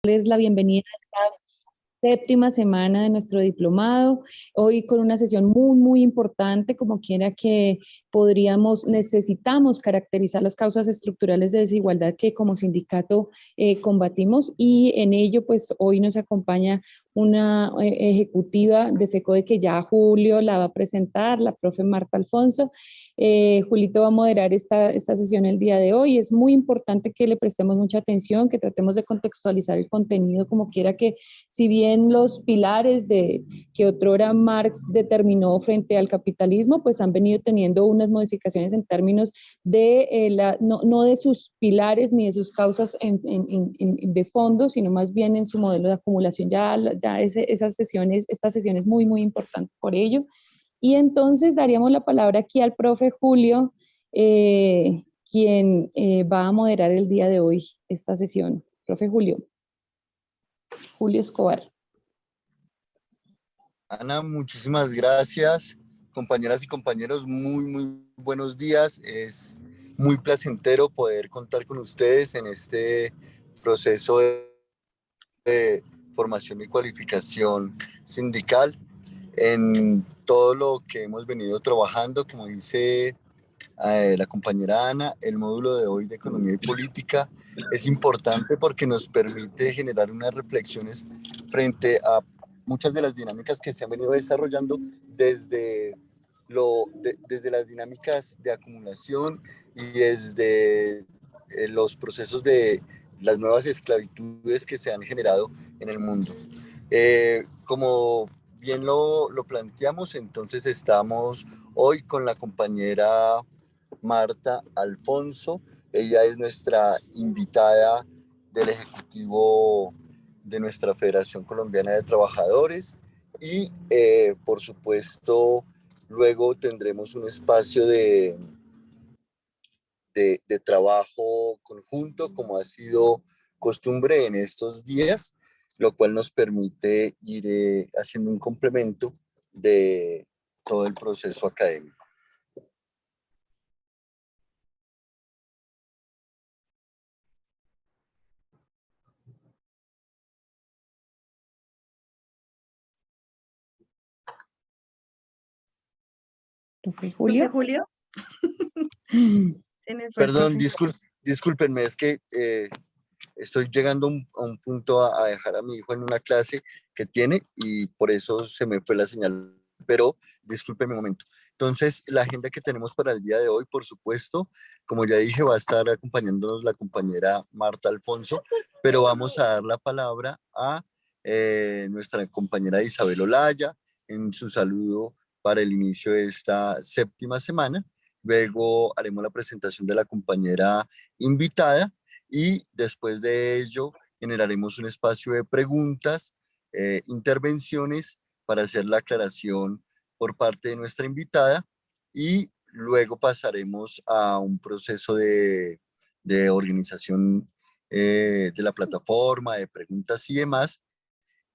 darles la bienvenida a esta séptima semana de nuestro diplomado, hoy con una sesión muy importante, como quiera que necesitamos caracterizar las causas estructurales de desigualdad que como sindicato combatimos, y en ello pues hoy nos acompaña una ejecutiva de FECODE que ya Julio la va a presentar, la profe Marta Alfonso. Julito va a moderar esta sesión el día de hoy. Es muy importante que le prestemos mucha atención, que tratemos de contextualizar el contenido como quiera que, si bien los pilares que otrora Marx determinó frente al capitalismo, pues han venido teniendo unas modificaciones en términos de, no de sus pilares ni de sus causas de fondo, sino más bien en su modelo de acumulación. Esta sesión es muy importante por ello. Y entonces daríamos la palabra aquí al profe Julio, quien va a moderar el día de hoy esta sesión. Profe Julio Escobar. Ana, muchísimas gracias. Compañeras y compañeros, muy buenos días. Es muy placentero poder contar con ustedes en este proceso de formación y cualificación sindical, en todo lo que hemos venido trabajando. Como dice la compañera Ana, el módulo de hoy de Economía y Política es importante porque nos permite generar unas reflexiones frente a muchas de las dinámicas que se han venido desarrollando desde las dinámicas de acumulación y desde los procesos de las nuevas esclavitudes que se han generado en el mundo. Como bien lo planteamos, entonces estamos hoy con la compañera Marta Alfonso. Ella es nuestra invitada del Ejecutivo de nuestra Federación Colombiana de Trabajadores y por supuesto luego tendremos un espacio de trabajo conjunto, como ha sido costumbre en estos días, lo cual nos permite ir haciendo un complemento de todo el proceso académico. Julio. Perdón, discúlpenme, es que estoy llegando a un punto a dejar a mi hijo en una clase que tiene y por eso se me fue la señal, pero discúlpenme un momento. Entonces, la agenda que tenemos para el día de hoy, por supuesto, como ya dije, va a estar acompañándonos la compañera Marta Alfonso, pero vamos a dar la palabra a nuestra compañera Isabel Olaya en su saludo para el inicio de esta séptima semana. Luego haremos la presentación de la compañera invitada y después de ello generaremos un espacio de preguntas, intervenciones para hacer la aclaración por parte de nuestra invitada y luego pasaremos a un proceso de organización de la plataforma, de preguntas y demás,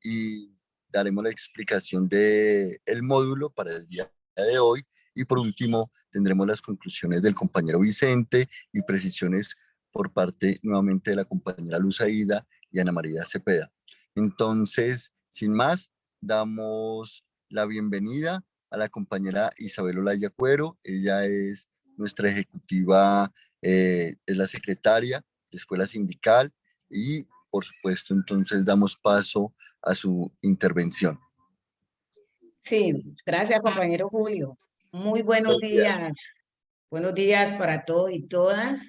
y daremos la explicación del módulo para el día de hoy. Y por último, tendremos las conclusiones del compañero Vicente y precisiones por parte nuevamente de la compañera Luz Aida y Ana María Cepeda. Entonces, sin más, damos la bienvenida a la compañera Isabel Olaya Cuero. Ella es nuestra ejecutiva, es la secretaria de Escuela Sindical y, por supuesto, entonces damos paso a su intervención. Sí, gracias, compañero Julio. Muy buenos días. Buenos días para todos y todas,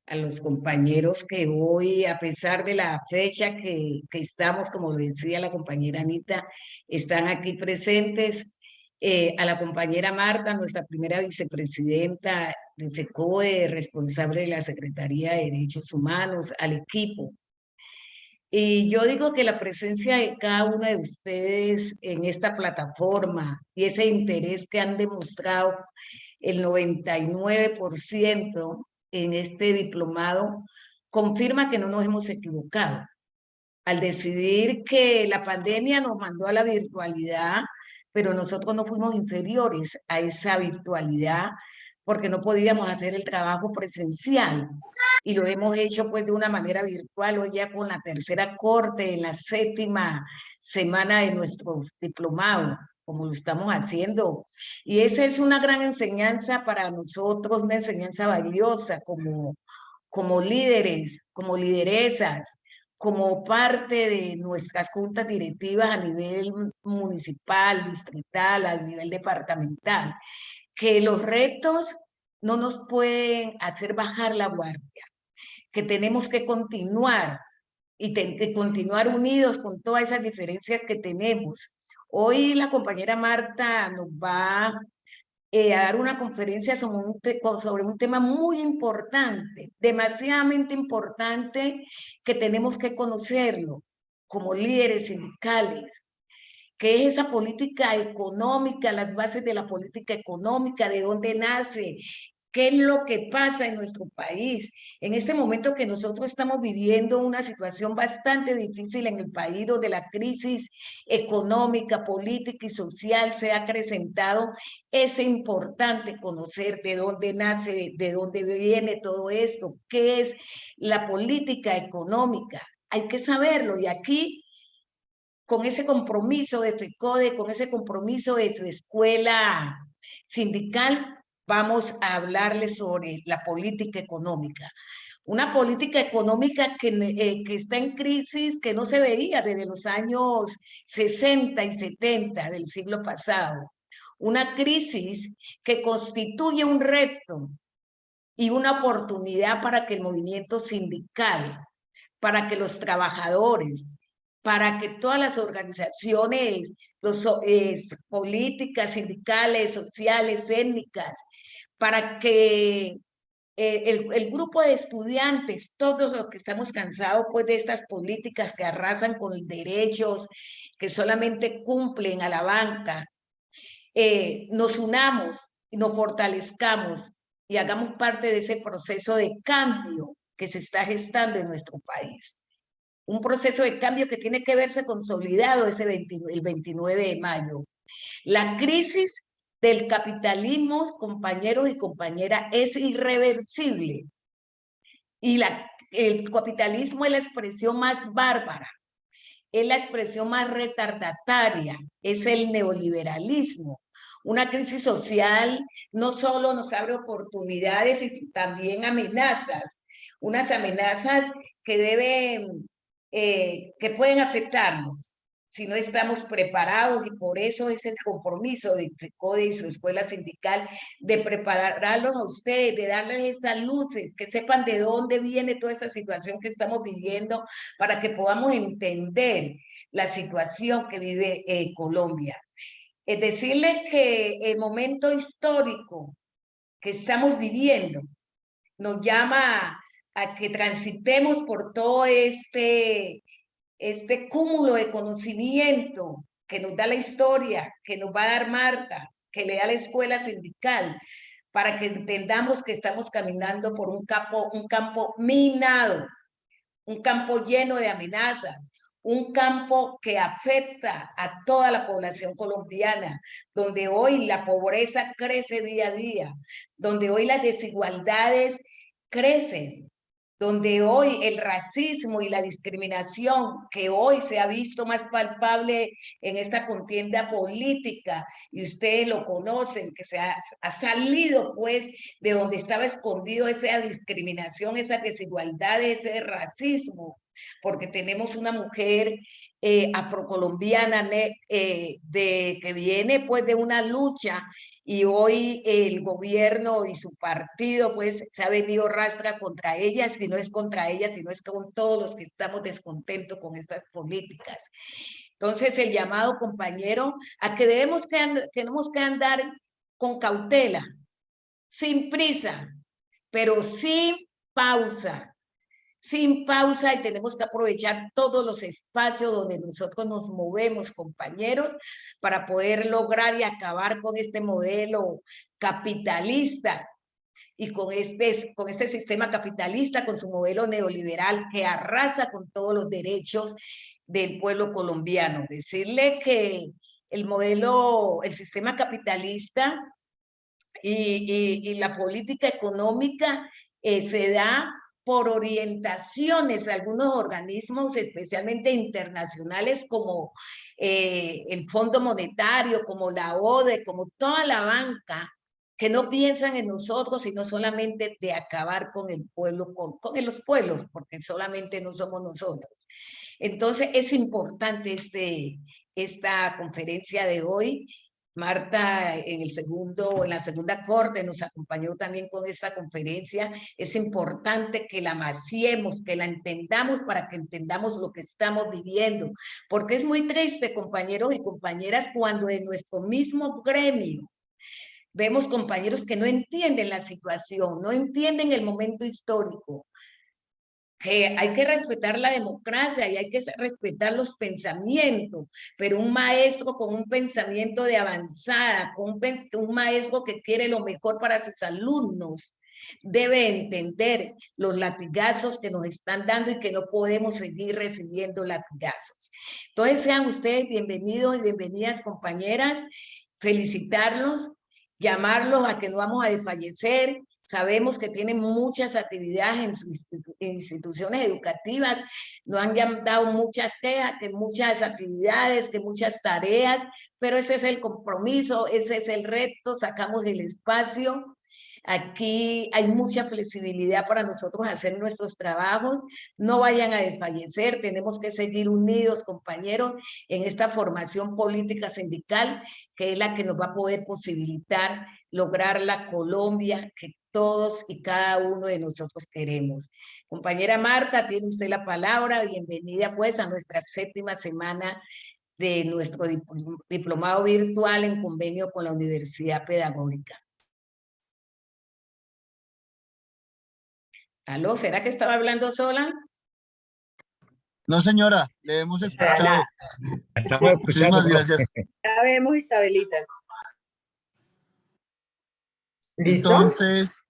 a los compañeros que hoy, a pesar de la fecha que estamos, como decía la compañera Anita, están aquí presentes, a la compañera Marta, nuestra primera vicepresidenta de FECODE, responsable de la Secretaría de Derechos Humanos, al equipo. Y yo digo que la presencia de cada uno de ustedes en esta plataforma y ese interés que han demostrado el 99% en este diplomado confirma que no nos hemos equivocado. Al decidir que la pandemia nos mandó a la virtualidad, pero nosotros no fuimos inferiores a esa virtualidad, porque no podíamos hacer el trabajo presencial. Y lo hemos hecho pues de una manera virtual, hoy ya con la tercera corte, en la 7ª semana de nuestro diplomado, como lo estamos haciendo. Y esa es una gran enseñanza para nosotros, una enseñanza valiosa como líderes, como lideresas, como parte de nuestras juntas directivas a nivel municipal, distrital, a nivel departamental, que los retos no nos pueden hacer bajar la guardia, que tenemos que continuar y que continuar unidos con todas esas diferencias que tenemos. Hoy la compañera Marta nos va a dar una conferencia sobre un tema muy importante, demasiadamente importante, que tenemos que conocerlo como líderes sindicales, que es esa política económica, las bases de la política económica, de dónde nace, qué es lo que pasa en nuestro país. En este momento que nosotros estamos viviendo una situación bastante difícil en el país, donde la crisis económica, política y social se ha acrecentado, es importante conocer de dónde nace, de dónde viene todo esto, qué es la política económica. Hay que saberlo, y aquí, con ese compromiso de FECODE, con ese compromiso de su escuela sindical, vamos a hablarles sobre la política económica. Una política económica que está en crisis, que no se veía desde los años 60 y 70 del siglo pasado. Una crisis que constituye un reto y una oportunidad para que el movimiento sindical, para que los trabajadores, para que todas las organizaciones políticas, sindicales, sociales, étnicas, para que el grupo de estudiantes, todos los que estamos cansados pues de estas políticas que arrasan con derechos, que solamente cumplen a la banca, nos unamos y nos fortalezcamos y hagamos parte de ese proceso de cambio que se está gestando en nuestro país. Un proceso de cambio que tiene que verse consolidado el 29 de mayo. La crisis del capitalismo, compañeros y compañeras, es irreversible. Y el capitalismo es la expresión más bárbara, es la expresión más retardataria, es el neoliberalismo. Una crisis social no solo nos abre oportunidades, sino también amenazas, unas amenazas que pueden afectarnos si no estamos preparados, y por eso es el compromiso de FECODE y su escuela sindical de prepararlos a ustedes, de darles esas luces, que sepan de dónde viene toda esta situación que estamos viviendo, para que podamos entender la situación que vive Colombia. Es decirles que el momento histórico que estamos viviendo nos llama a que transitemos por todo este cúmulo de conocimiento que nos da la historia, que nos va a dar Marta, que le da la escuela sindical, para que entendamos que estamos caminando por un campo minado, un campo lleno de amenazas, un campo que afecta a toda la población colombiana, donde hoy la pobreza crece día a día, donde hoy las desigualdades crecen, donde hoy el racismo y la discriminación, que hoy se ha visto más palpable en esta contienda política, y ustedes lo conocen, que ha salido pues de donde estaba escondido esa discriminación, esa desigualdad, ese racismo, porque tenemos una mujer afrocolombiana que viene pues de una lucha, y hoy el gobierno y su partido pues se ha venido rastra contra ella, si no es contra ella, sino es con todos los que estamos descontentos con estas políticas. Entonces el llamado, compañero, a que tenemos que andar con cautela, sin prisa, pero sin pausa, y tenemos que aprovechar todos los espacios donde nosotros nos movemos, compañeros, para poder lograr y acabar con este modelo capitalista y con este sistema capitalista, con su modelo neoliberal que arrasa con todos los derechos del pueblo colombiano. Decirle que el sistema capitalista y la política económica se da por orientaciones a algunos organismos, especialmente internacionales, como el Fondo Monetario, como la ODE, como toda la banca, que no piensan en nosotros, sino solamente de acabar con el pueblo, con los pueblos, porque solamente no somos nosotros. Entonces, es importante esta conferencia de hoy. Marta en la segunda corte nos acompañó también con esta conferencia. Es importante que la amaciemos, que la entendamos para que entendamos lo que estamos viviendo, porque es muy triste, compañeros y compañeras, cuando en nuestro mismo gremio vemos compañeros que no entienden la situación, no entienden el momento histórico, que hay que respetar la democracia y hay que respetar los pensamientos, pero un maestro con un pensamiento de avanzada, con un maestro que quiere lo mejor para sus alumnos, debe entender los latigazos que nos están dando y que no podemos seguir recibiendo latigazos. Entonces sean ustedes bienvenidos y bienvenidas, compañeras, felicitarlos, llamarlos a que no vamos a desfallecer. Sabemos que tienen muchas actividades en sus instituciones educativas, nos han dado muchas quejas, que muchas actividades, que muchas tareas, pero ese es el compromiso, ese es el reto, sacamos el espacio. Aquí hay mucha flexibilidad para nosotros hacer nuestros trabajos. No vayan a desfallecer, tenemos que seguir unidos, compañeros, en esta formación política sindical, que es la que nos va a poder posibilitar lograr la Colombia que todos y cada uno de nosotros queremos. Compañera Marta, tiene usted la palabra. Bienvenida pues a nuestra 7ª semana de nuestro diplomado virtual en convenio con la Universidad Pedagógica. ¿Aló? ¿Será que estaba hablando sola? No, señora, le hemos escuchado. Estamos escuchando. Muchísimas gracias. Ya vemos, Isabelita. ¿Listo? Entonces,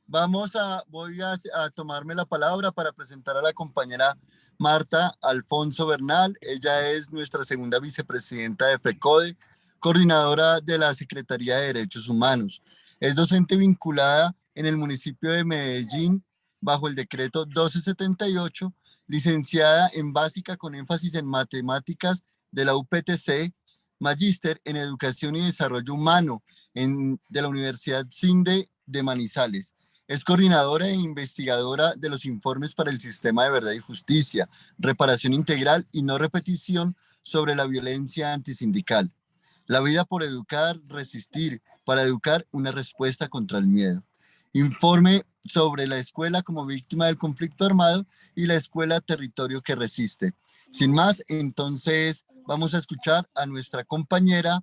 voy a tomarme la palabra para presentar a la compañera Marta Alfonso Bernal. Ella es nuestra segunda vicepresidenta de FECODE, coordinadora de la Secretaría de Derechos Humanos. Es docente vinculada en el municipio de Medellín bajo el decreto 1278, licenciada en básica con énfasis en matemáticas de la UPTC, magíster en educación y desarrollo humano de la Universidad CINDE de Manizales. Es coordinadora e investigadora de los informes para el sistema de verdad y justicia, reparación integral y no repetición sobre la violencia antisindical. La vida por educar, resistir, para educar una respuesta contra el miedo. Informe sobre la escuela como víctima del conflicto armado y la escuela territorio que resiste. Sin más, entonces vamos a escuchar a nuestra compañera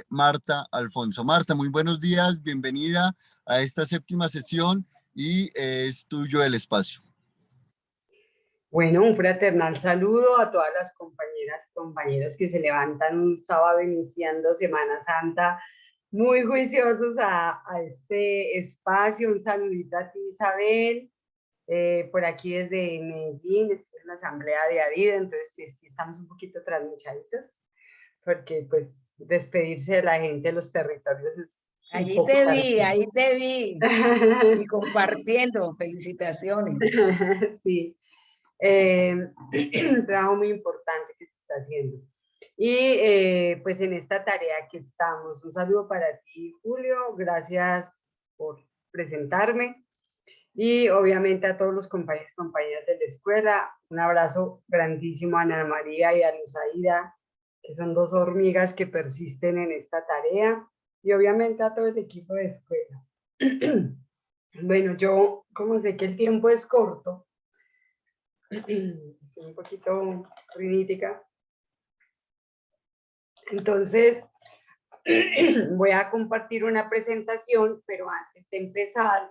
Marta Alfonso. Marta, muy buenos días, bienvenida a esta 7ª sesión y es tuyo el espacio. Bueno, un fraternal saludo a todas las compañeras que se levantan un sábado iniciando Semana Santa, muy juiciosos a este espacio. Un saludito a ti, Isabel, por aquí desde Medellín. Estoy en la asamblea de Adida, entonces pues, sí estamos un poquito trasnochaditos, porque pues despedirse de la gente de los territorios es Allí te vi, y compartiendo, felicitaciones. Sí, un trabajo muy importante que se está haciendo. Y pues en esta tarea que estamos, un saludo para ti, Julio, gracias por presentarme. Y obviamente a todos los compañeros y compañeras de la escuela, un abrazo grandísimo a Ana María y a Luzaida, que son 2 hormigas que persisten en esta tarea, y obviamente a todo el equipo de escuela. Bueno, yo, como sé que el tiempo es corto, estoy un poquito rinítica, entonces voy a compartir una presentación, pero antes de empezar,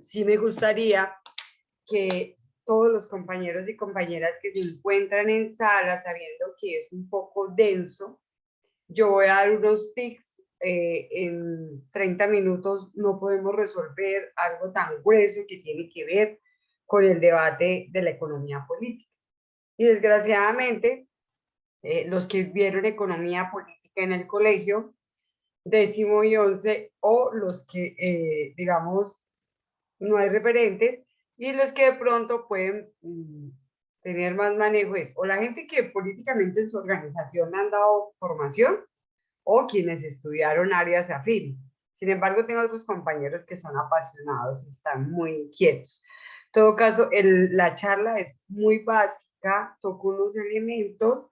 sí me gustaría que todos los compañeros y compañeras que se encuentran en sala, sabiendo que es un poco denso, yo voy a dar unos tips. En 30 minutos no podemos resolver algo tan grueso que tiene que ver con el debate de la economía política. Y desgraciadamente, los que vieron economía política en el colegio, décimo y 11, o los que, digamos, no hay referentes, y los que de pronto pueden tener más manejo es o la gente que políticamente en su organización han dado formación, o quienes estudiaron áreas afines. Sin embargo, tengo otros compañeros que son apasionados y están muy quietos. En todo caso, la charla es muy básica, toco unos elementos.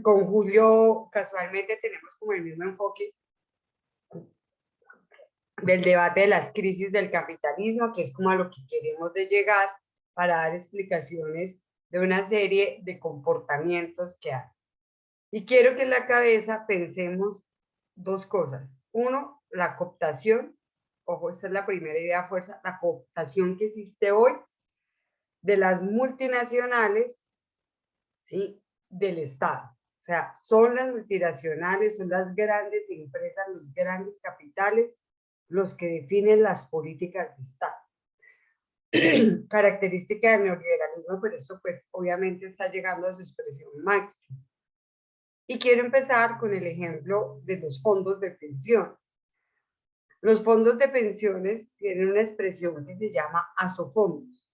Con Julio, casualmente, tenemos como el mismo enfoque del debate de las crisis del capitalismo, que es como a lo que queremos de llegar para dar explicaciones de una serie de comportamientos que hay. Y quiero que en la cabeza pensemos dos cosas. Uno, la cooptación. Ojo, esta es la primera idea fuerza, la cooptación que existe hoy de las multinacionales, ¿sí?, del Estado. O sea, son las multinacionales, son las grandes empresas, los grandes capitales, los que definen las políticas de Estado. Característica del neoliberalismo, pero esto pues obviamente está llegando a su expresión máxima. Y quiero empezar con el ejemplo de los fondos de pensiones. Los fondos de pensiones tienen una expresión que se llama asofondos.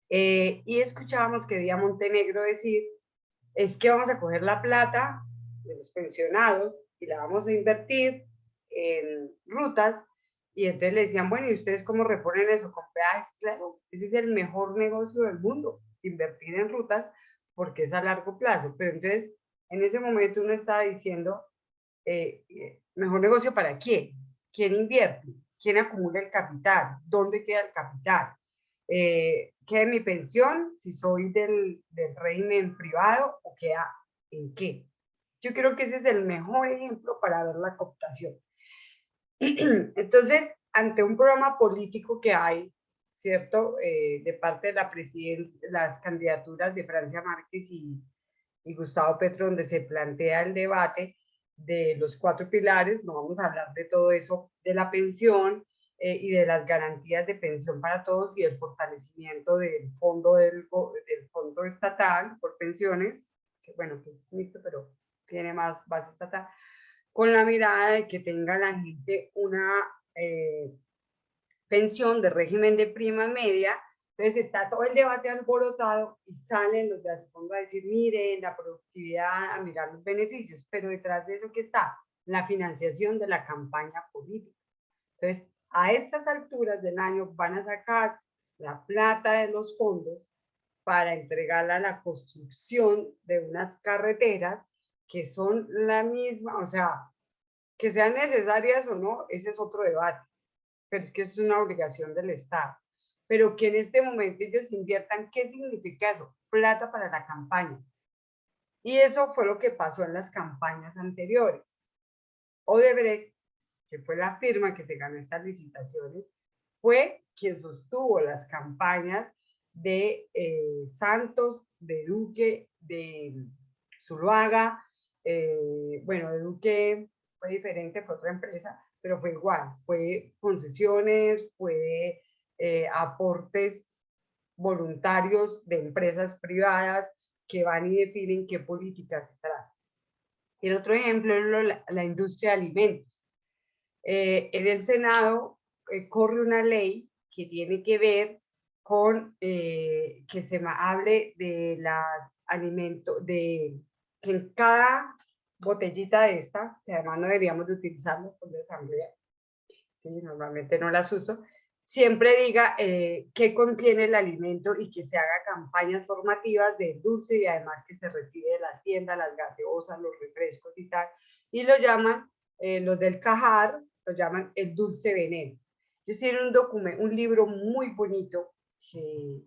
Y escuchábamos que Díaz Montenegro decir, es que vamos a coger la plata de los pensionados y la vamos a invertir en rutas, y entonces le decían, bueno, ¿y ustedes cómo reponen eso? Con peajes. Claro, ese es el mejor negocio del mundo, invertir en rutas, porque es a largo plazo. Pero entonces, en ese momento uno estaba diciendo, ¿mejor negocio para quién? ¿Quién invierte? ¿Quién acumula el capital? ¿Dónde queda el capital? ¿Queda mi pensión si soy del régimen privado, o queda en qué? Yo creo que ese es el mejor ejemplo para ver la cooptación. Entonces, ante un programa político que hay, ¿cierto? De parte de la presidencia, las candidaturas de Francia Márquez y Gustavo Petro, donde se plantea el debate de los 4 pilares, no vamos a hablar de todo eso, de la pensión y de las garantías de pensión para todos y el fortalecimiento del fondo, del fondo estatal por pensiones, que bueno, que es mixto, pero tiene más base estatal, con la mirada de que tenga la gente una pensión de régimen de prima media. Entonces está todo el debate alborotado y salen los de Asofondo a decir, miren, la productividad, a mirar los beneficios, pero detrás de eso, ¿qué está? La financiación de la campaña política. Entonces, a estas alturas del año van a sacar la plata de los fondos para entregarla a la construcción de unas carreteras que son la misma, o sea, que sean necesarias o no, ese es otro debate, pero es que es una obligación del Estado. Pero que en este momento ellos inviertan, ¿qué significa eso? Plata para la campaña. Y eso fue lo que pasó en las campañas anteriores. Odebrecht, que fue la firma que se ganó estas licitaciones, fue quien sostuvo las campañas de Santos, de Duque, de Zuluaga. Bueno, de Duque fue diferente, fue otra empresa, pero fue igual, fue concesiones, fue aportes voluntarios de empresas privadas que van y definen qué políticas se trazan. Y el otro ejemplo es la industria de alimentos. En el Senado corre una ley que tiene que ver con que se hable de los alimentos, de que en cada botellita de esta, que además no deberíamos de utilizarlas por la asamblea, sí, normalmente no las uso, siempre diga qué contiene el alimento y que se haga campañas formativas de dulce, y además que se retire de las tiendas las gaseosas, los refrescos y tal, y lo llaman, los del Cajar, lo llaman el dulce veneno. Yo hice un libro muy bonito que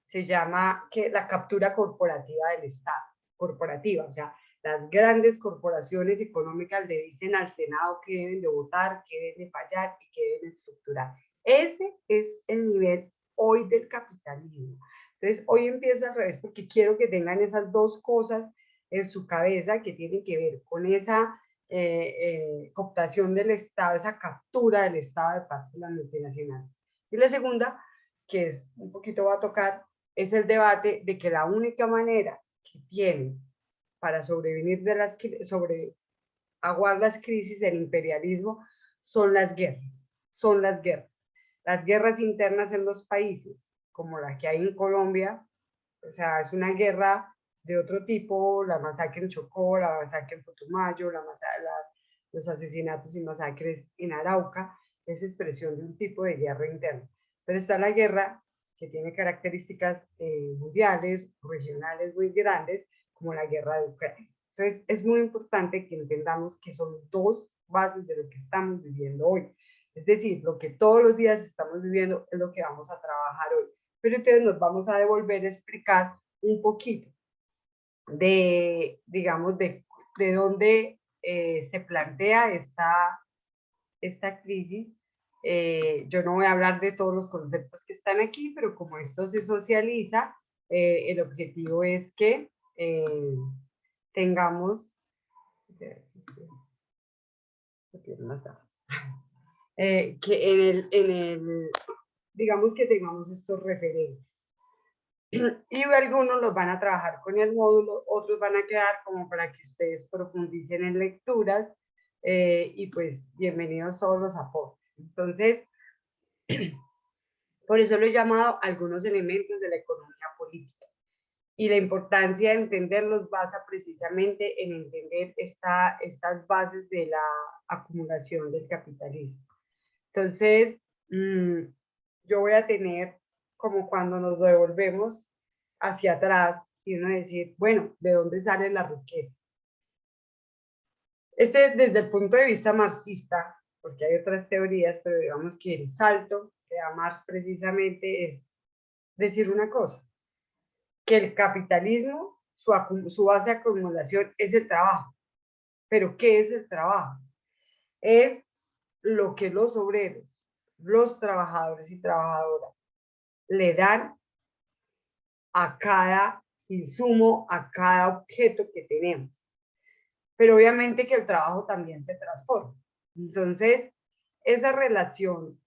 se llama La captura corporativa del Estado, corporativa, o sea, las grandes corporaciones económicas le dicen al Senado qué deben de votar, qué deben de fallar y qué deben estructurar. Ese es el nivel hoy del capitalismo. Entonces, hoy empiezo al revés porque quiero que tengan esas dos cosas en su cabeza que tienen que ver con esa cooptación del Estado, esa captura del Estado de parte de las multinacionales. Y la segunda, que es un poquito va a tocar, es el debate de que la única manera que tienen para sobrevivir aguar las crisis, el imperialismo, son las guerras, son las guerras. Las guerras internas en los países, como la que hay en Colombia, o sea, es una guerra de otro tipo, la masacre en Chocó, la masacre en Putumayo, los asesinatos y masacres en Arauca, es expresión de un tipo de guerra interna. Pero está la guerra que tiene características mundiales, regionales muy grandes, como la guerra de Ucrania. Entonces, es muy importante que entendamos que son dos bases de lo que estamos viviendo hoy. Es decir, lo que todos los días estamos viviendo es lo que vamos a trabajar hoy. Pero entonces nos vamos a devolver a explicar un poquito de, digamos, de dónde se plantea esta crisis. Yo no voy a hablar de todos los conceptos que están aquí, pero como esto se socializa, el objetivo es que tengamos, que digamos que tengamos estos referentes. Y algunos los van a trabajar con el módulo, otros van a quedar como para que ustedes profundicen en lecturas, y pues bienvenidos todos los aportes. Entonces, por eso lo he llamado algunos elementos de la economía política. Y la importancia de entenderlos basa precisamente en entender estas bases de la acumulación del capitalismo. Entonces, yo voy a tener como cuando nos devolvemos hacia atrás y uno decir, bueno, ¿de dónde sale la riqueza? Desde el punto de vista marxista, porque hay otras teorías, pero digamos que el salto que da Marx precisamente es decir una cosa, que el capitalismo, su base de acumulación es el trabajo. ¿Pero qué es el trabajo? Es lo que los obreros, los trabajadores y trabajadoras le dan a cada insumo, a cada objeto que tenemos. Pero obviamente que el trabajo también se transforma. Entonces, esa relación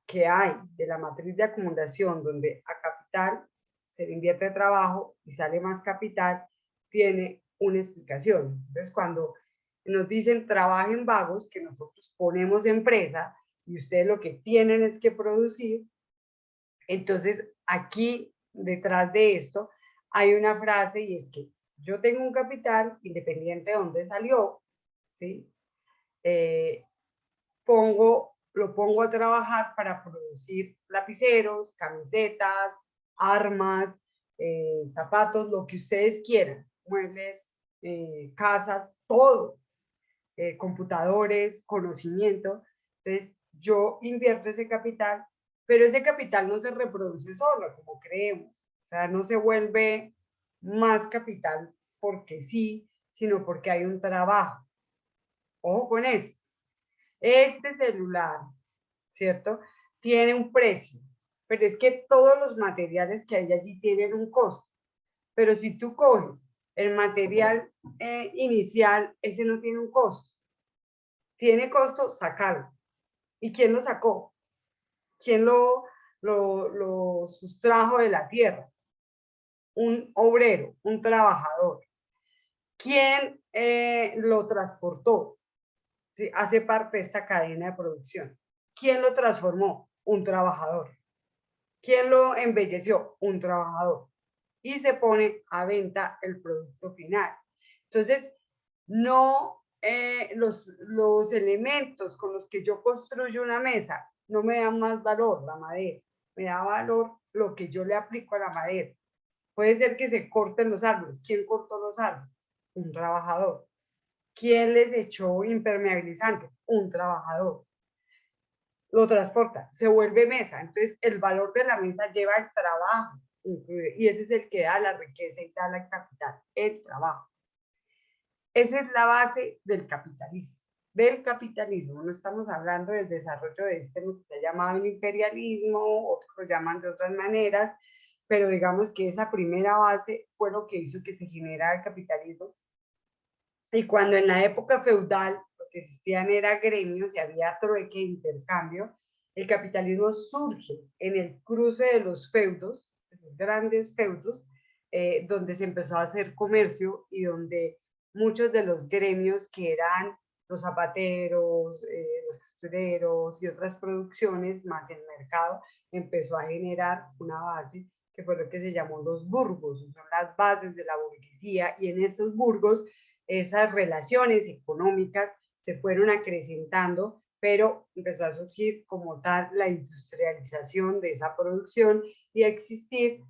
que hay de la matriz de acumulación, donde a capital se le invierte trabajo y sale más capital, tiene una explicación. Entonces, cuando nos dicen trabajen vagos, que nosotros ponemos empresa y ustedes lo que tienen es que producir, entonces aquí detrás de esto hay una frase y es que yo tengo un capital, independiente de dónde salió, ¿sí? Lo pongo a trabajar para producir lapiceros, camisetas, armas, zapatos, lo que ustedes quieran, muebles, casas, todo, computadores, conocimiento. Entonces, yo invierto ese capital, pero ese capital no se reproduce solo, como creemos. O sea, no se vuelve más capital porque sí, sino porque hay un trabajo. Ojo con eso. Este celular, ¿cierto? Tiene un precio, pero es que todos los materiales que hay allí tienen un costo. Pero si tú coges el material inicial, ese no tiene un costo. Tiene costo sacarlo. ¿Y quién lo sacó? ¿Quién lo sustrajo de la tierra? Un obrero, un trabajador. ¿Quién lo transportó? ¿Sí? Hace parte de esta cadena de producción. ¿Quién lo transformó? Un trabajador. ¿Quién lo embelleció? Un trabajador. Y se pone a venta el producto final. Entonces, no los elementos con los que yo construyo una mesa no me dan más valor la madera, me da valor lo que yo le aplico a la madera. Puede ser que se corten los árboles. ¿Quién cortó los árboles? Un trabajador. ¿Quién les echó impermeabilizante? Un trabajador. Lo transporta, se vuelve mesa. Entonces, el valor de la mesa lleva el trabajo, y ese es el que da la riqueza y da la capital, el trabajo. Esa es la base del capitalismo. Del capitalismo, no estamos hablando del desarrollo de lo que se ha llamado el imperialismo, otros lo llaman de otras maneras, pero digamos que esa primera base fue lo que hizo que se generara el capitalismo. Y cuando en la época feudal lo que existían era gremios y había trueque, intercambio, el capitalismo surge en el cruce de los feudos, los grandes feudos, donde se empezó a hacer comercio y donde muchos de los gremios que eran los zapateros, los costureros y otras producciones, más el mercado, empezó a generar una base que fue lo que se llamó los burgos, son las bases de la burguesía, y en estos burgos esas relaciones económicas se fueron acrecentando, pero empezó a surgir como tal la industrialización de esa producción y a existir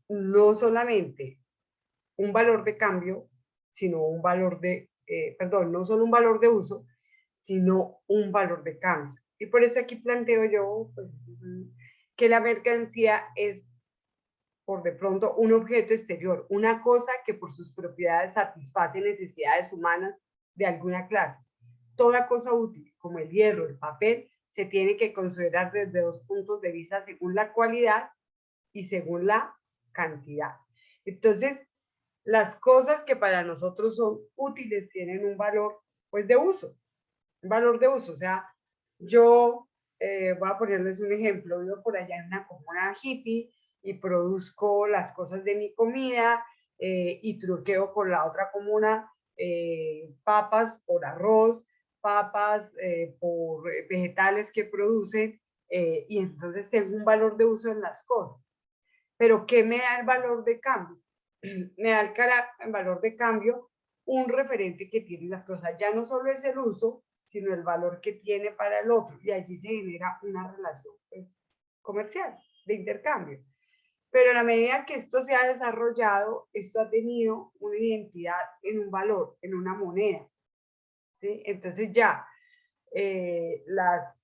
no solamente un valor de cambio, sino un valor de, perdón, no solo un valor de uso, sino un valor de cambio. Y por eso aquí planteo yo pues, que la mercancía es, por de pronto, un objeto exterior, una cosa que por sus propiedades satisface necesidades humanas de alguna clase. Toda cosa útil, como el hierro, el papel, se tiene que considerar desde dos puntos de vista según la cualidad y según la cantidad. Entonces, las cosas que para nosotros son útiles tienen un valor, pues, de uso, un valor de uso. O sea, yo voy a ponerles un ejemplo, vivo por allá en una comuna hippie y produzco las cosas de mi comida y truqueo con la otra comuna papas por arroz, papas por vegetales que producen y entonces tengo un valor de uso en las cosas. Pero ¿qué me da el valor de cambio? Me da el valor de cambio un referente que tienen las cosas. Ya no solo es el uso, sino el valor que tiene para el otro. Y allí se genera una relación pues, comercial, de intercambio. Pero a la medida que esto se ha desarrollado, esto ha tenido una identidad en un valor, en una moneda. ¿Sí? Entonces ya las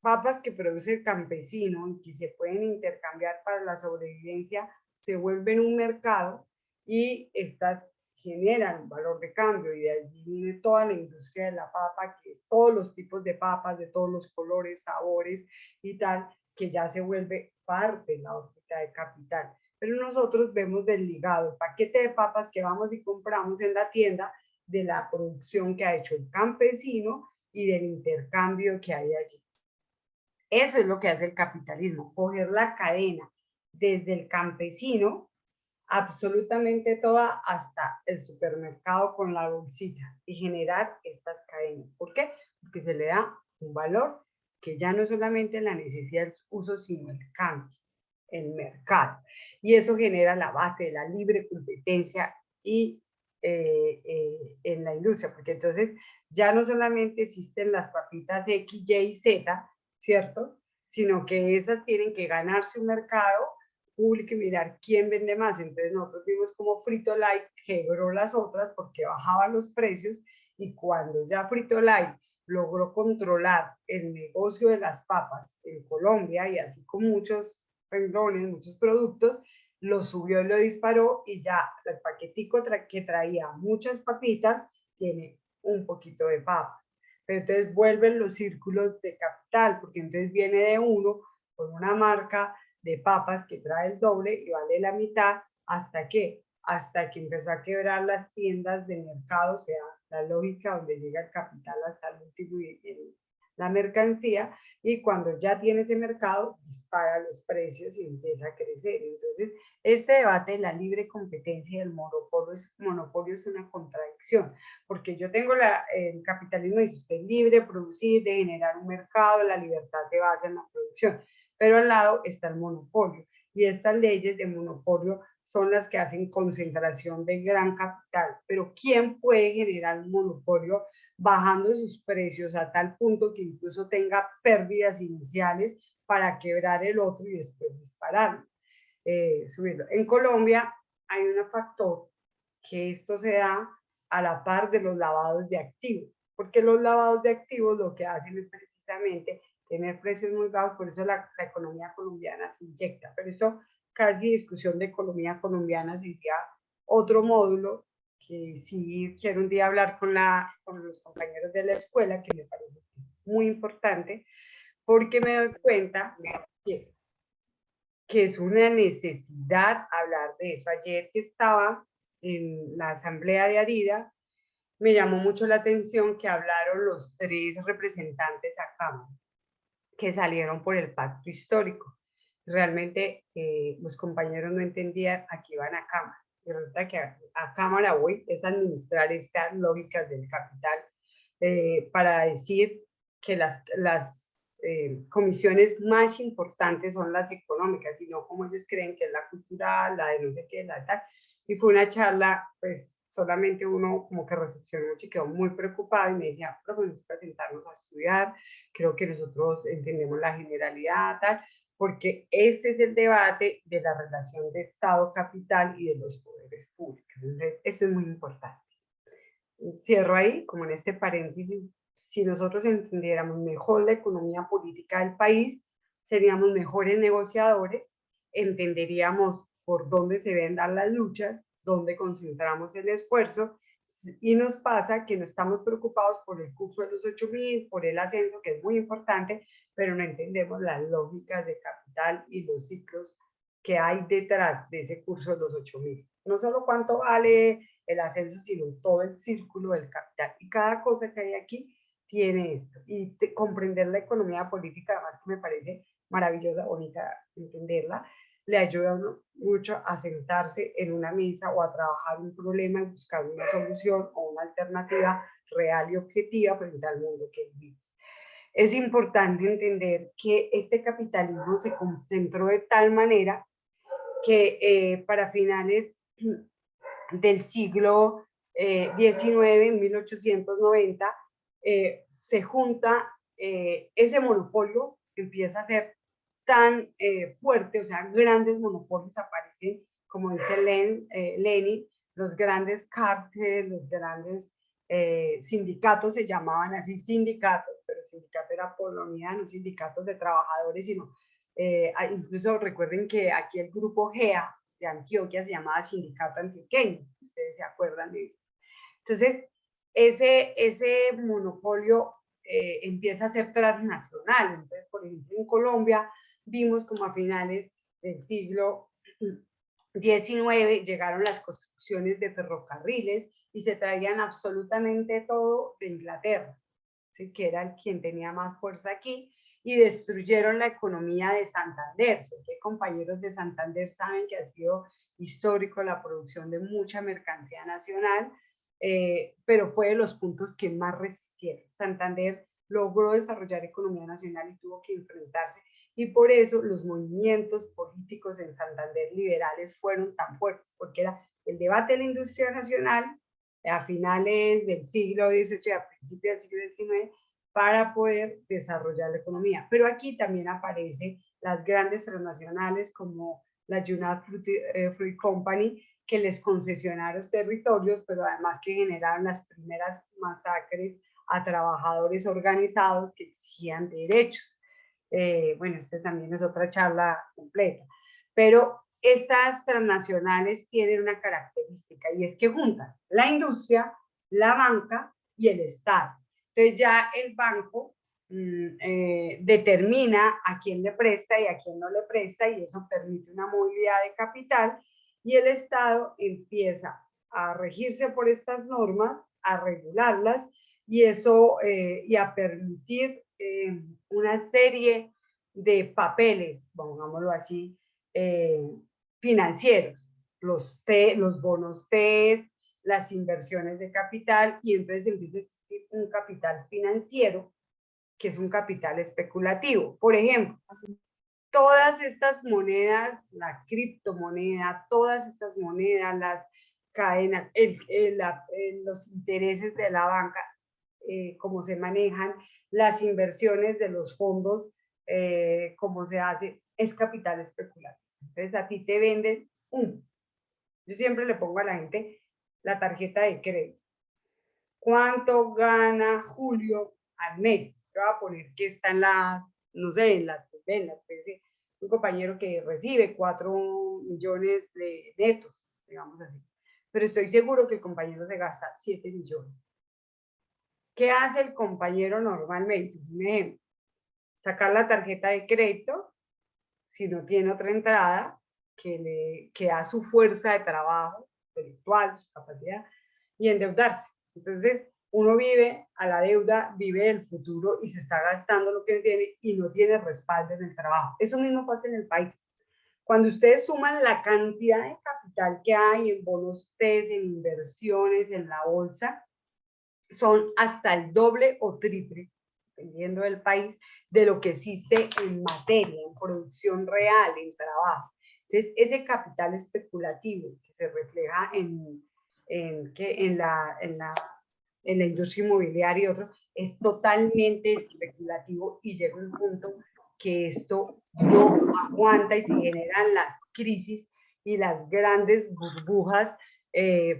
papas que produce el campesino y que se pueden intercambiar para la sobrevivencia se vuelven un mercado y estas generan un valor de cambio y de allí viene toda la industria de la papa, que es todos los tipos de papas, de todos los colores, sabores y tal, que ya se vuelve parte de la órbita de capital. Pero nosotros vemos desligado el paquete de papas que vamos y compramos en la tienda de la producción que ha hecho el campesino y del intercambio que hay allí. Eso es lo que hace el capitalismo, coger la cadena desde el campesino, absolutamente toda, hasta el supermercado con la bolsita y generar estas cadenas. ¿Por qué? Porque se le da un valor que ya no es solamente la necesidad del uso, sino el cambio, el mercado. Y eso genera la base de la libre competencia y en la industria, porque entonces ya no solamente existen las papitas X, Y y Z, ¿cierto? Sino que esas tienen que ganarse un mercado público y mirar quién vende más. Entonces nosotros vimos como Frito Light quebró las otras porque bajaban los precios y cuando ya Frito Light logró controlar el negocio de las papas en Colombia y así con muchos renglones, muchos productos, lo subió y lo disparó y ya el paquetico que traía muchas papitas tiene un poquito de papa. Pero entonces vuelven los círculos de capital, porque entonces viene de uno con una marca de papas que trae el doble y vale la mitad, ¿hasta qué? Hasta que empezó a quebrar las tiendas de mercado, o sea, la lógica donde llega el capital hasta el último y la mercancía, y cuando ya tiene ese mercado, dispara los precios y empieza a crecer. Entonces, este debate de la libre competencia y el monopolio es una contradicción, porque yo tengo el capitalismo, dice usted, libre, producir, de generar un mercado, la libertad se basa en la producción, pero al lado está el monopolio, y estas leyes de monopolio son las que hacen concentración de gran capital. Pero ¿quién puede generar un monopolio bajando sus precios a tal punto que incluso tenga pérdidas iniciales para quebrar el otro y después dispararlo, subirlo? En Colombia hay un factor que esto se da a la par de los lavados de activos, porque los lavados de activos lo que hacen es precisamente tener precios muy bajos, por eso la economía colombiana se inyecta. Pero esto casi discusión de economía colombiana sería otro módulo que sí quiero un día hablar con los compañeros de la escuela, que me parece que es muy importante, porque me doy cuenta que es una necesidad hablar de eso. Ayer que estaba en la asamblea de Adida, me llamó mucho la atención que hablaron los 3 representantes acá, que salieron por el pacto histórico. Realmente los compañeros no entendían a qué iban a Cámara. y resulta que a Cámara hoy es administrar estas lógicas del capital para decir que las comisiones más importantes son las económicas, y no como ellos creen que es la cultural, la de no sé qué, la tal. Y fue una charla, pues solamente uno como que recepcionó y quedó muy preocupado y me decía, pero pues necesitamos sentarnos a estudiar, creo que nosotros entendemos la generalidad, tal, porque este es el debate de la relación de Estado-capital y de los poderes públicos. Entonces, eso es muy importante. Cierro ahí, como en este paréntesis, si nosotros entendiéramos mejor la economía política del país, seríamos mejores negociadores, entenderíamos por dónde se deben dar las luchas, dónde concentramos el esfuerzo, y nos pasa que no estamos preocupados por el curso de los 8.000, por el ascenso, que es muy importante, pero no entendemos las lógicas de capital y los ciclos que hay detrás de ese curso de los 8.000. No solo cuánto vale el ascenso, sino todo el círculo del capital. Y cada cosa que hay aquí tiene esto. Y comprender la economía política, además que me parece maravillosa, bonita entenderla, le ayuda a uno mucho a sentarse en una mesa o a trabajar un problema y buscar una solución o una alternativa real y objetiva frente al mundo que vivimos. Es importante entender que este capitalismo se concentró de tal manera que para finales del siglo XIX, en 1890, se junta ese monopolio, empieza a ser tan fuerte, o sea, grandes monopolios aparecen, como dice Lenin, los grandes cárteles, los grandes sindicatos se llamaban así, sindicatos, pero sindicato era por la unidad, no sindicatos de trabajadores, sino incluso recuerden que aquí el grupo GEA de Antioquia se llamaba Sindicato Antioqueño, ustedes se acuerdan de eso. Entonces, ese monopolio empieza a ser transnacional. Entonces, por ejemplo, en Colombia vimos como a finales del siglo XIX llegaron las construcciones de ferrocarriles y se traían absolutamente todo de Inglaterra, ¿sí? Que era quien tenía más fuerza aquí, y destruyeron la economía de Santander. Sé que compañeros de Santander saben que ha sido histórico la producción de mucha mercancía nacional, pero fue de los puntos que más resistieron. Santander logró desarrollar economía nacional y tuvo que enfrentarse, y por eso los movimientos políticos en Santander liberales fueron tan fuertes, porque era el debate de la industria nacional a finales del siglo XVIII y a principios del siglo XIX, para poder desarrollar la economía. Pero aquí también aparecen las grandes transnacionales como la United Fruit Company, que les concesionaron territorios, pero además que generaron las primeras masacres a trabajadores organizados que exigían derechos. Bueno, esta también es otra charla completa. Pero estas transnacionales tienen una característica, y es que juntan la industria, la banca y el Estado. Entonces ya el banco determina a quién le presta y a quién no le presta, y eso permite una movilidad de capital, y el Estado empieza a regirse por estas normas, a regularlas, y eso y a permitir una serie de papeles, pongámoslo así, financieros, los bonos TES, las inversiones de capital, y entonces empieza a existir un capital financiero que es un capital especulativo. Por ejemplo, todas estas monedas, la criptomoneda, todas estas monedas, las cadenas, los intereses de la banca, cómo se manejan, las inversiones de los fondos, cómo se hace, es capital especulativo. Entonces a ti te venden yo siempre le pongo a la gente la tarjeta de crédito. ¿Cuánto gana Julio al mes? Yo voy a poner que está en la, no sé, en la un compañero que recibe 4 millones de netos, digamos así. Pero estoy seguro que el compañero se gasta 7 millones. ¿Qué hace el compañero normalmente? Un ejemplo, sacar la tarjeta de crédito, si no tiene otra entrada, que da su fuerza de trabajo intelectual, su capacidad, y endeudarse. Entonces, uno vive a la deuda, vive el futuro y se está gastando lo que tiene y no tiene respaldo en el trabajo. Eso mismo pasa en el país. Cuando ustedes suman la cantidad de capital que hay en bonos TES, en inversiones, en la bolsa, son hasta el doble o triple, dependiendo del país, de lo que existe en materia, en producción real, en trabajo. Entonces, ese capital especulativo que se refleja en la industria inmobiliaria y otro, es totalmente especulativo y llega un punto que esto no aguanta y se generan las crisis y las grandes burbujas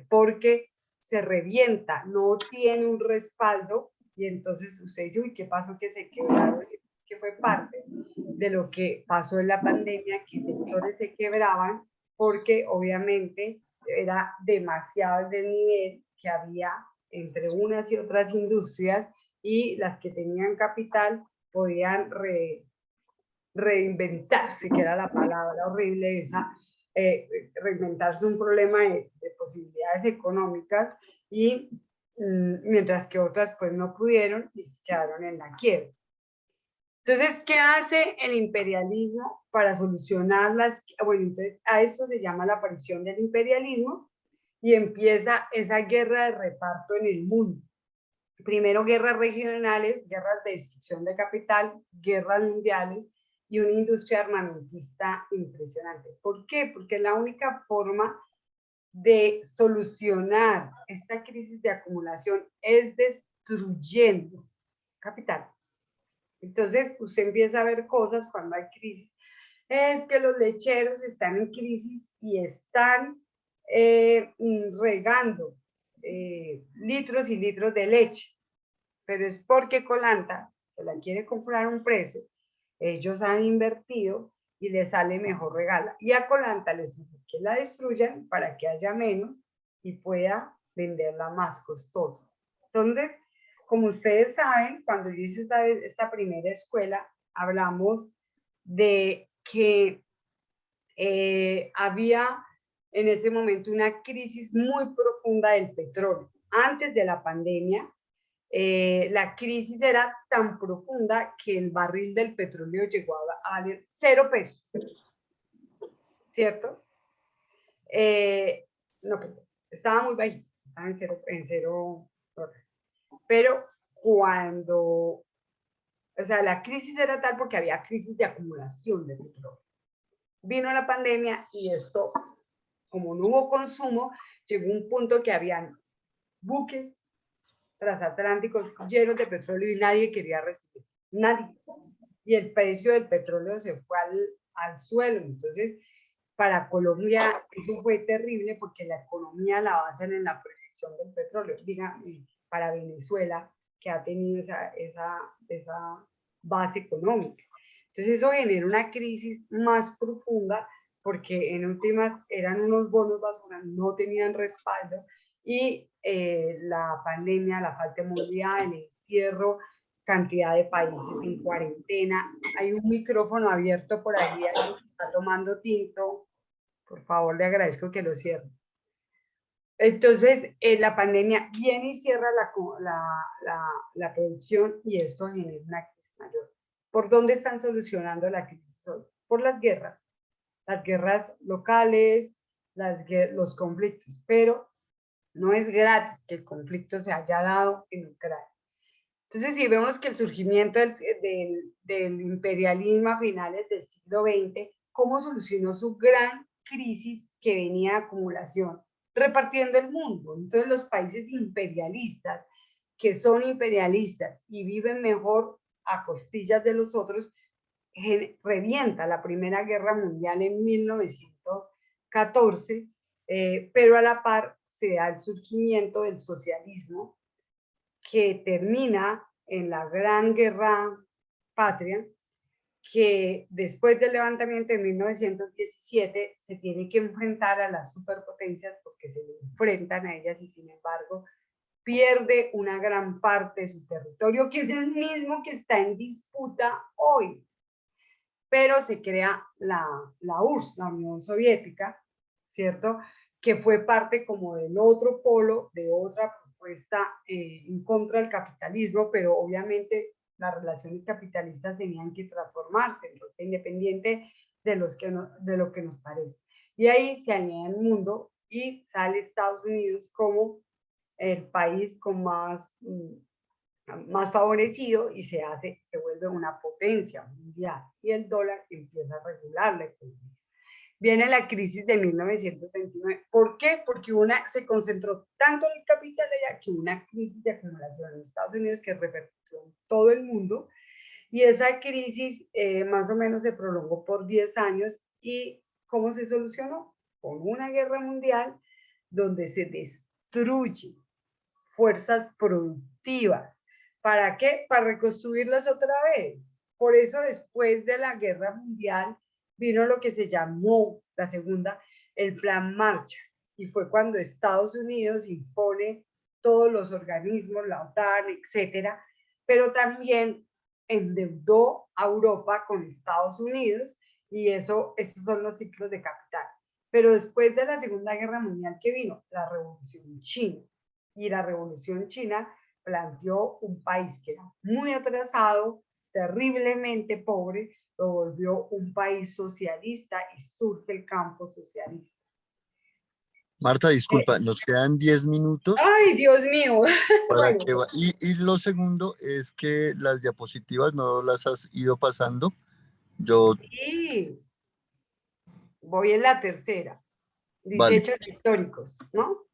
porque se revienta, no tiene un respaldo y entonces usted dice, uy, ¿qué pasó? Que se quebraron, que fue parte de lo que pasó en la pandemia, que sectores se quebraban porque obviamente era demasiado el desnivel que había entre unas y otras industrias y las que tenían capital podían reinventarse, que era la palabra horrible esa, reinventarse un problema de posibilidades económicas y mientras que otras pues no pudieron y se quedaron en la quiebra. Entonces, ¿qué hace el imperialismo para solucionar las? Bueno, entonces a esto se llama la aparición del imperialismo y empieza esa guerra de reparto en el mundo. Primero guerras regionales, guerras de destrucción de capital, guerras mundiales y una industria armamentista impresionante. ¿Por qué? Porque la única forma de solucionar esta crisis de acumulación es destruyendo capital. Entonces, usted empieza a ver cosas cuando hay crisis. Es que los lecheros están en crisis y están regando litros y litros de leche. Pero es porque Colanta se la quiere comprar a un precio. Ellos han invertido y les sale mejor regala. Y a Colanta les dice que la destruyan para que haya menos y pueda venderla más costosa. Entonces, como ustedes saben, cuando yo hice esta primera escuela, hablamos de que había en ese momento una crisis muy profunda del petróleo. Antes de la pandemia, la crisis era tan profunda que el barril del petróleo llegó a valer 0 pesos, ¿cierto? No, estaba muy bajito, estaba en cero, pero cuando, o sea, la crisis era tal porque había crisis de acumulación de petróleo. Vino la pandemia y esto, como no hubo consumo, llegó un punto que habían buques transatlánticos llenos de petróleo y nadie quería recibir, nadie. Y el precio del petróleo se fue al suelo. Entonces, para Colombia eso fue terrible porque la economía la basan en la proyección del petróleo. Diga, para Venezuela, que ha tenido esa base económica. Entonces, eso genera una crisis más profunda porque en últimas eran unos bonos basura, no tenían respaldo y la pandemia, la falta de movilidad, el encierro, cantidad de países en cuarentena. Hay un micrófono abierto por ahí, alguien está tomando tinto. Por favor, le agradezco que lo cierre. Entonces, la pandemia viene y cierra la producción y esto genera una crisis mayor. ¿Por dónde están solucionando la crisis hoy? Por las guerras locales, los conflictos, pero no es gratis que el conflicto se haya dado en Ucrania. Entonces, si vemos que el surgimiento del imperialismo a finales del siglo XX, ¿cómo solucionó su gran crisis que venía de acumulación? Repartiendo el mundo. Entonces, los países imperialistas, que son imperialistas y viven mejor a costillas de los otros, revienta la Primera Guerra Mundial en 1914, pero a la par se da el surgimiento del socialismo que termina en la Gran Guerra Patria, que después del levantamiento de 1917 se tiene que enfrentar a las superpotencias porque se enfrentan a ellas y sin embargo pierde una gran parte de su territorio, que es el mismo que está en disputa hoy. Pero se crea la URSS, la Unión Soviética, ¿cierto? Que fue parte como del otro polo, de otra propuesta en contra del capitalismo, pero obviamente las relaciones capitalistas tenían que transformarse. Entonces, independiente de lo que nos parece. Y ahí se alinea el mundo y sale Estados Unidos como el país con más favorecido y se vuelve una potencia mundial y el dólar empieza a regular la economía. Viene la crisis de 1929. ¿Por qué? Porque se concentró tanto en el capital allá que una crisis de acumulación en Estados Unidos que repercutió en todo el mundo, y esa crisis más o menos se prolongó por 10 años. ¿Y cómo se solucionó? Con una guerra mundial donde se destruye fuerzas productivas. ¿Para qué? Para reconstruirlas otra vez. Por eso después de la guerra mundial vino lo que se llamó la segunda, el Plan Marshall, y fue cuando Estados Unidos impone todos los organismos, la OTAN, etcétera, pero también endeudó a Europa con Estados Unidos, y esos son los ciclos de capital. Pero después de la Segunda Guerra Mundial, ¿qué vino? La Revolución China. Y la Revolución China planteó un país que era muy atrasado, terriblemente pobre, lo volvió un país socialista y surge el campo socialista. Marta, disculpa, nos quedan 10 minutos. ¡Ay, Dios mío! Para Bueno. que y lo segundo es que las diapositivas no las has ido pasando. Yo. Sí, voy en la tercera. Dice Vale. hechos históricos, ¿no?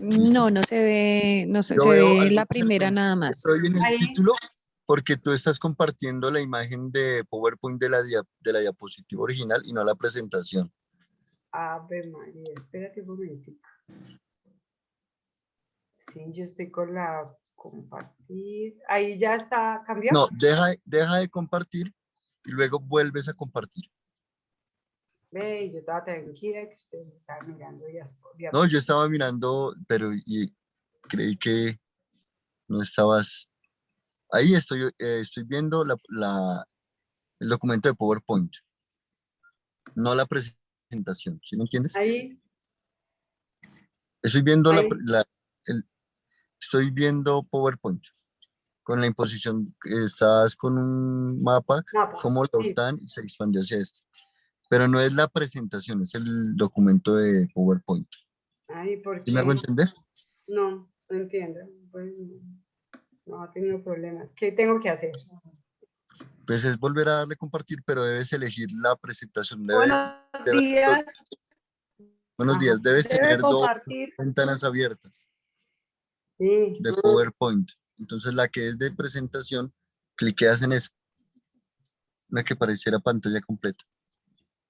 No, no se ve, no se, Yo se veo ve la algo primera diferente. nada más. Estoy en el Ahí. título porque tú estás compartiendo la imagen de PowerPoint de la diapositiva original y no la presentación. Ave María, espérate un momentito. Sí, yo estoy con la compartir. Ahí ya está, ¿cambió? No, deja de compartir y luego vuelves a compartir. Ve, yo estaba tranquila que ustedes estaban mirando ya. No, yo estaba mirando, pero creí que no estabas. Ahí estoy viendo el documento de PowerPoint, no la presentación, ¿sí me entiendes? Ahí. Estoy viendo Ahí. estoy viendo PowerPoint con la imposición, estás con un mapa como la OTAN y se expandió hacia este. Pero no es la presentación, es el documento de PowerPoint. Ay, ¿por qué? ¿Sí me hago entender? No, no entiendo. Pues, no ha tenido problemas. ¿Qué tengo que hacer? Pues es volver a darle compartir, pero debes elegir la presentación. Buenos días. Buenos días. Debes tener dos Compartir. ventanas abiertas Sí. de PowerPoint. Entonces la que es de presentación, cliqueas en esa. Una que pareciera pantalla completa.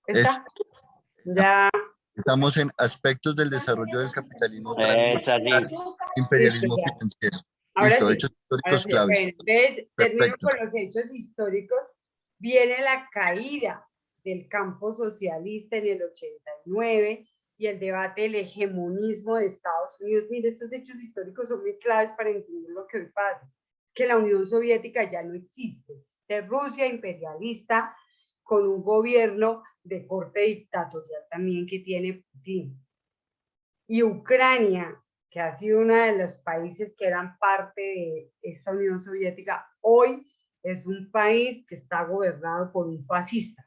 ¿Está? Ya. Estamos en aspectos del desarrollo del capitalismo, imperialismo financiero. Ahora Listo, sí. hechos históricos Ahora sí. claves. Bueno, entonces, termino Perfecto. con los hechos históricos. Viene la caída del campo socialista en el 89 y el debate del hegemonismo de Estados Unidos. Mire, estos hechos históricos son muy claves para entender lo que hoy pasa. Es que la Unión Soviética ya no existe. Es Rusia imperialista con un gobierno de corte dictatorial también que tiene Putin. Y Ucrania, que ha sido uno de los países que eran parte de esta Unión Soviética, hoy es un país que está gobernado por un fascista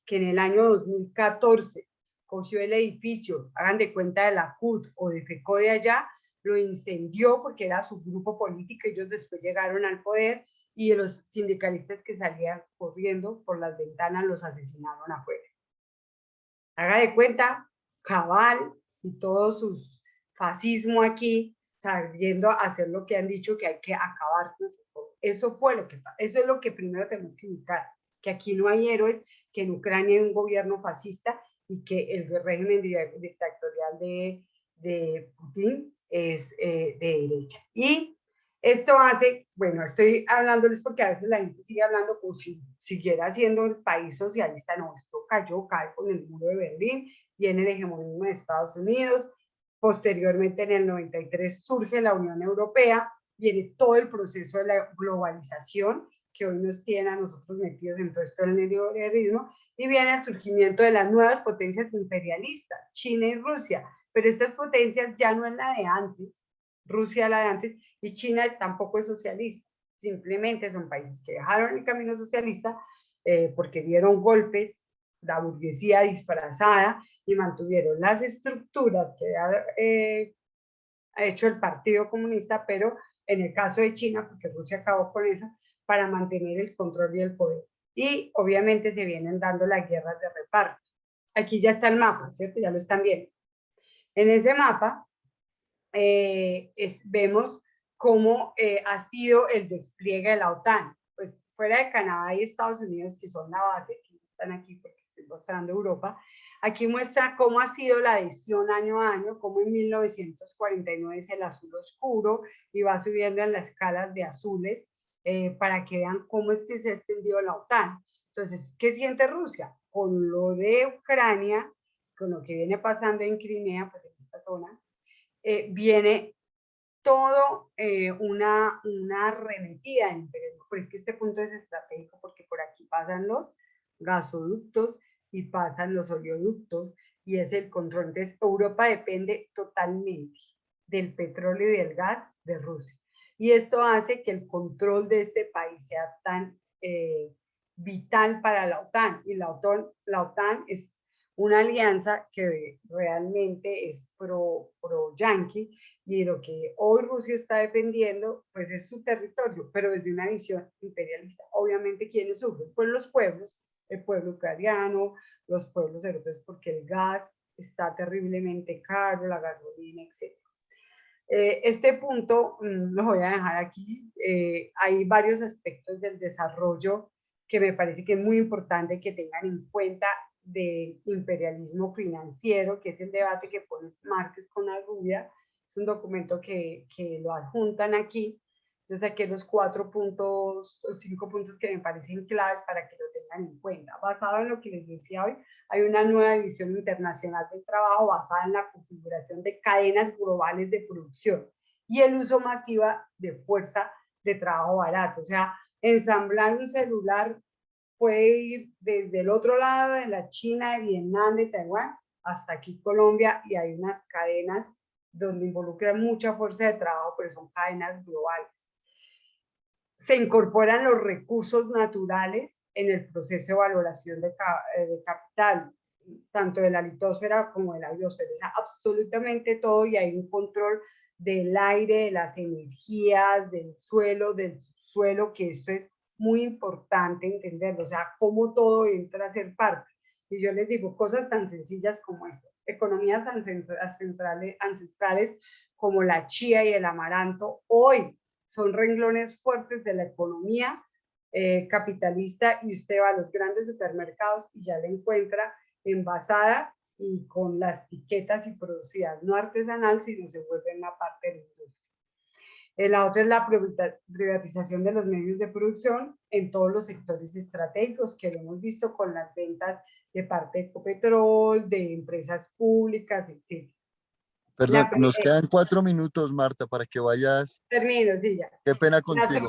que en el año 2014 cogió el edificio, hagan de cuenta de la CUT o de FECO de allá, lo incendió porque era su grupo político, ellos después llegaron al poder y los sindicalistas que salían corriendo por las ventanas los asesinaron afuera. Haga de cuenta, cabal y todo su fascismo aquí, sabiendo hacer lo que han dicho que hay que acabar con eso. Eso fue lo que pasa. Eso es lo que primero tenemos que indicar, que aquí no hay héroes, que en Ucrania hay un gobierno fascista y que el régimen dictatorial de Putin es de derecha. Y esto hace, bueno, estoy hablándoles porque a veces la gente sigue hablando como si siguiera siendo el país socialista. No, esto cae con el muro de Berlín, viene el hegemonismo de Estados Unidos, posteriormente en el 93 surge la Unión Europea, viene todo el proceso de la globalización que hoy nos tiene a nosotros metidos en todo esto del neoliberalismo, y viene el surgimiento de las nuevas potencias imperialistas, China y Rusia, pero estas potencias ya no es la de antes, Rusia la de antes, y China tampoco es socialista, simplemente son países que dejaron el camino socialista, porque dieron golpes, la burguesía disfrazada, y mantuvieron las estructuras que ha hecho el Partido Comunista, pero en el caso de China, porque Rusia acabó con eso, para mantener el control y el poder. Y obviamente se vienen dando las guerras de reparto. Aquí ya está el mapa, ¿cierto? Ya lo están viendo. En ese mapa vemos cómo ha sido el despliegue de la OTAN. Pues fuera de Canadá y Estados Unidos, que son la base, que están aquí porque estoy mostrando Europa, aquí muestra cómo ha sido la adhesión año a año, cómo en 1949 es el azul oscuro y va subiendo en las escalas de azules para que vean cómo es que se ha extendido la OTAN. Entonces, ¿qué siente Rusia? Con lo de Ucrania, con lo que viene pasando en Crimea, pues en esta zona, viene todo una arremetida en imperialismo. Pero es que este punto es estratégico porque por aquí pasan los gasoductos y pasan los oleoductos y es el control. Entonces, Europa depende totalmente del petróleo y del gas de Rusia. Y esto hace que el control de este país sea tan vital para la OTAN. Y la OTAN es una alianza que realmente es pro-yanqui, y lo que hoy Rusia está defendiendo, pues es su territorio, pero desde una visión imperialista. Obviamente, ¿quiénes sufren? Pues los pueblos, el pueblo ucraniano, los pueblos europeos, porque el gas está terriblemente caro, la gasolina, etc. Este punto lo voy a dejar aquí. Hay varios aspectos del desarrollo que me parece que es muy importante que tengan en cuenta del imperialismo financiero, que es el debate que pone Márquez con Arrubia. Es un documento que lo adjuntan aquí. Yo saqué los 4 puntos, los 5 puntos que me parecen claves para que lo tengan en cuenta. Basado en lo que les decía hoy, hay una nueva división internacional del trabajo basada en la configuración de cadenas globales de producción y el uso masivo de fuerza de trabajo barato. O sea, ensamblar un celular puede ir desde el otro lado de la China, de Vietnam, de Taiwán, hasta aquí Colombia, y hay unas cadenas donde involucran mucha fuerza de trabajo, pero son cadenas globales. Se incorporan los recursos naturales en el proceso de valoración de capital, tanto de la litosfera como de la biosfera, o sea, absolutamente todo, y hay un control del aire, de las energías, del suelo, que esto es muy importante entenderlo, o sea, cómo todo entra a ser parte. Y yo les digo cosas tan sencillas como esto. Economías ancestrales como la chía y el amaranto, hoy son renglones fuertes de la economía capitalista, y usted va a los grandes supermercados y ya la encuentra envasada y con las etiquetas y producidas, no artesanal, sino se vuelve en la parte de la industria. La otra es la privatización de los medios de producción en todos los sectores estratégicos, que lo hemos visto con las ventas de parte de Ecopetrol, de empresas públicas, etc. Perdón, nos quedan 4 minutos, Marta, para que vayas. Termino, sí, ya. Qué pena contigo.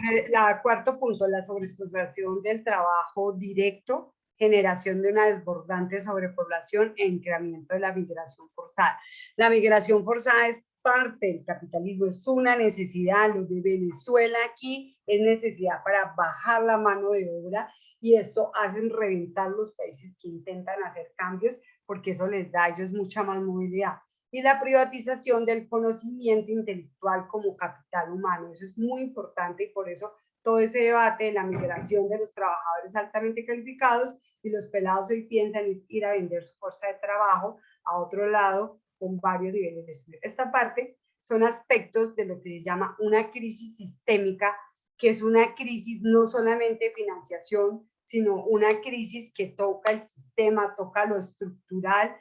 Cuarto punto, la sobreexplotación del trabajo directo, generación de una desbordante sobrepoblación e incremento de la migración forzada. La migración forzada es parte del capitalismo, es una necesidad. Lo de Venezuela aquí es necesidad para bajar la mano de obra, y esto hacen reventar los países que intentan hacer cambios, porque eso les da a ellos mucha más movilidad. Y la privatización del conocimiento intelectual como capital humano. Eso es muy importante, y por eso todo ese debate de la migración de los trabajadores altamente calificados, y los pelados hoy piensan es ir a vender su fuerza de trabajo a otro lado con varios niveles de estudio. Esta parte son aspectos de lo que se llama una crisis sistémica, que es una crisis no solamente de financiación, sino una crisis que toca el sistema, toca lo estructural.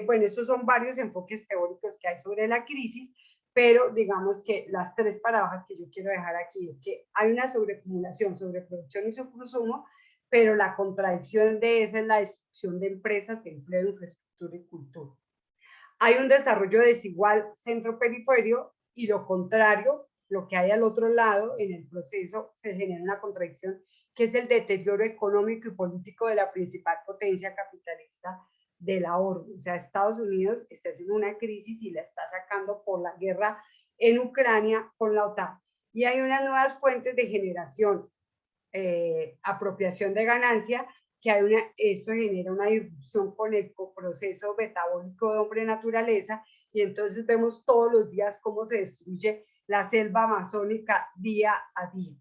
Bueno, estos son varios enfoques teóricos que hay sobre la crisis, pero digamos que las 3 paradojas que yo quiero dejar aquí es que hay una sobreacumulación, sobreproducción y sobreconsumo, pero la contradicción de esa es la destrucción de empresas, empleo, infraestructura y cultura. Hay un desarrollo desigual centro-periferio, y lo contrario, lo que hay al otro lado en el proceso, se genera una contradicción, que es el deterioro económico y político de la principal potencia capitalista de la orden. O sea, Estados Unidos está haciendo una crisis y la está sacando por la guerra en Ucrania con la OTAN. Y hay unas nuevas fuentes de generación, apropiación de ganancia, que esto genera una disrupción con el proceso metabólico de hombre-naturaleza, y entonces vemos todos los días cómo se destruye la selva amazónica día a día.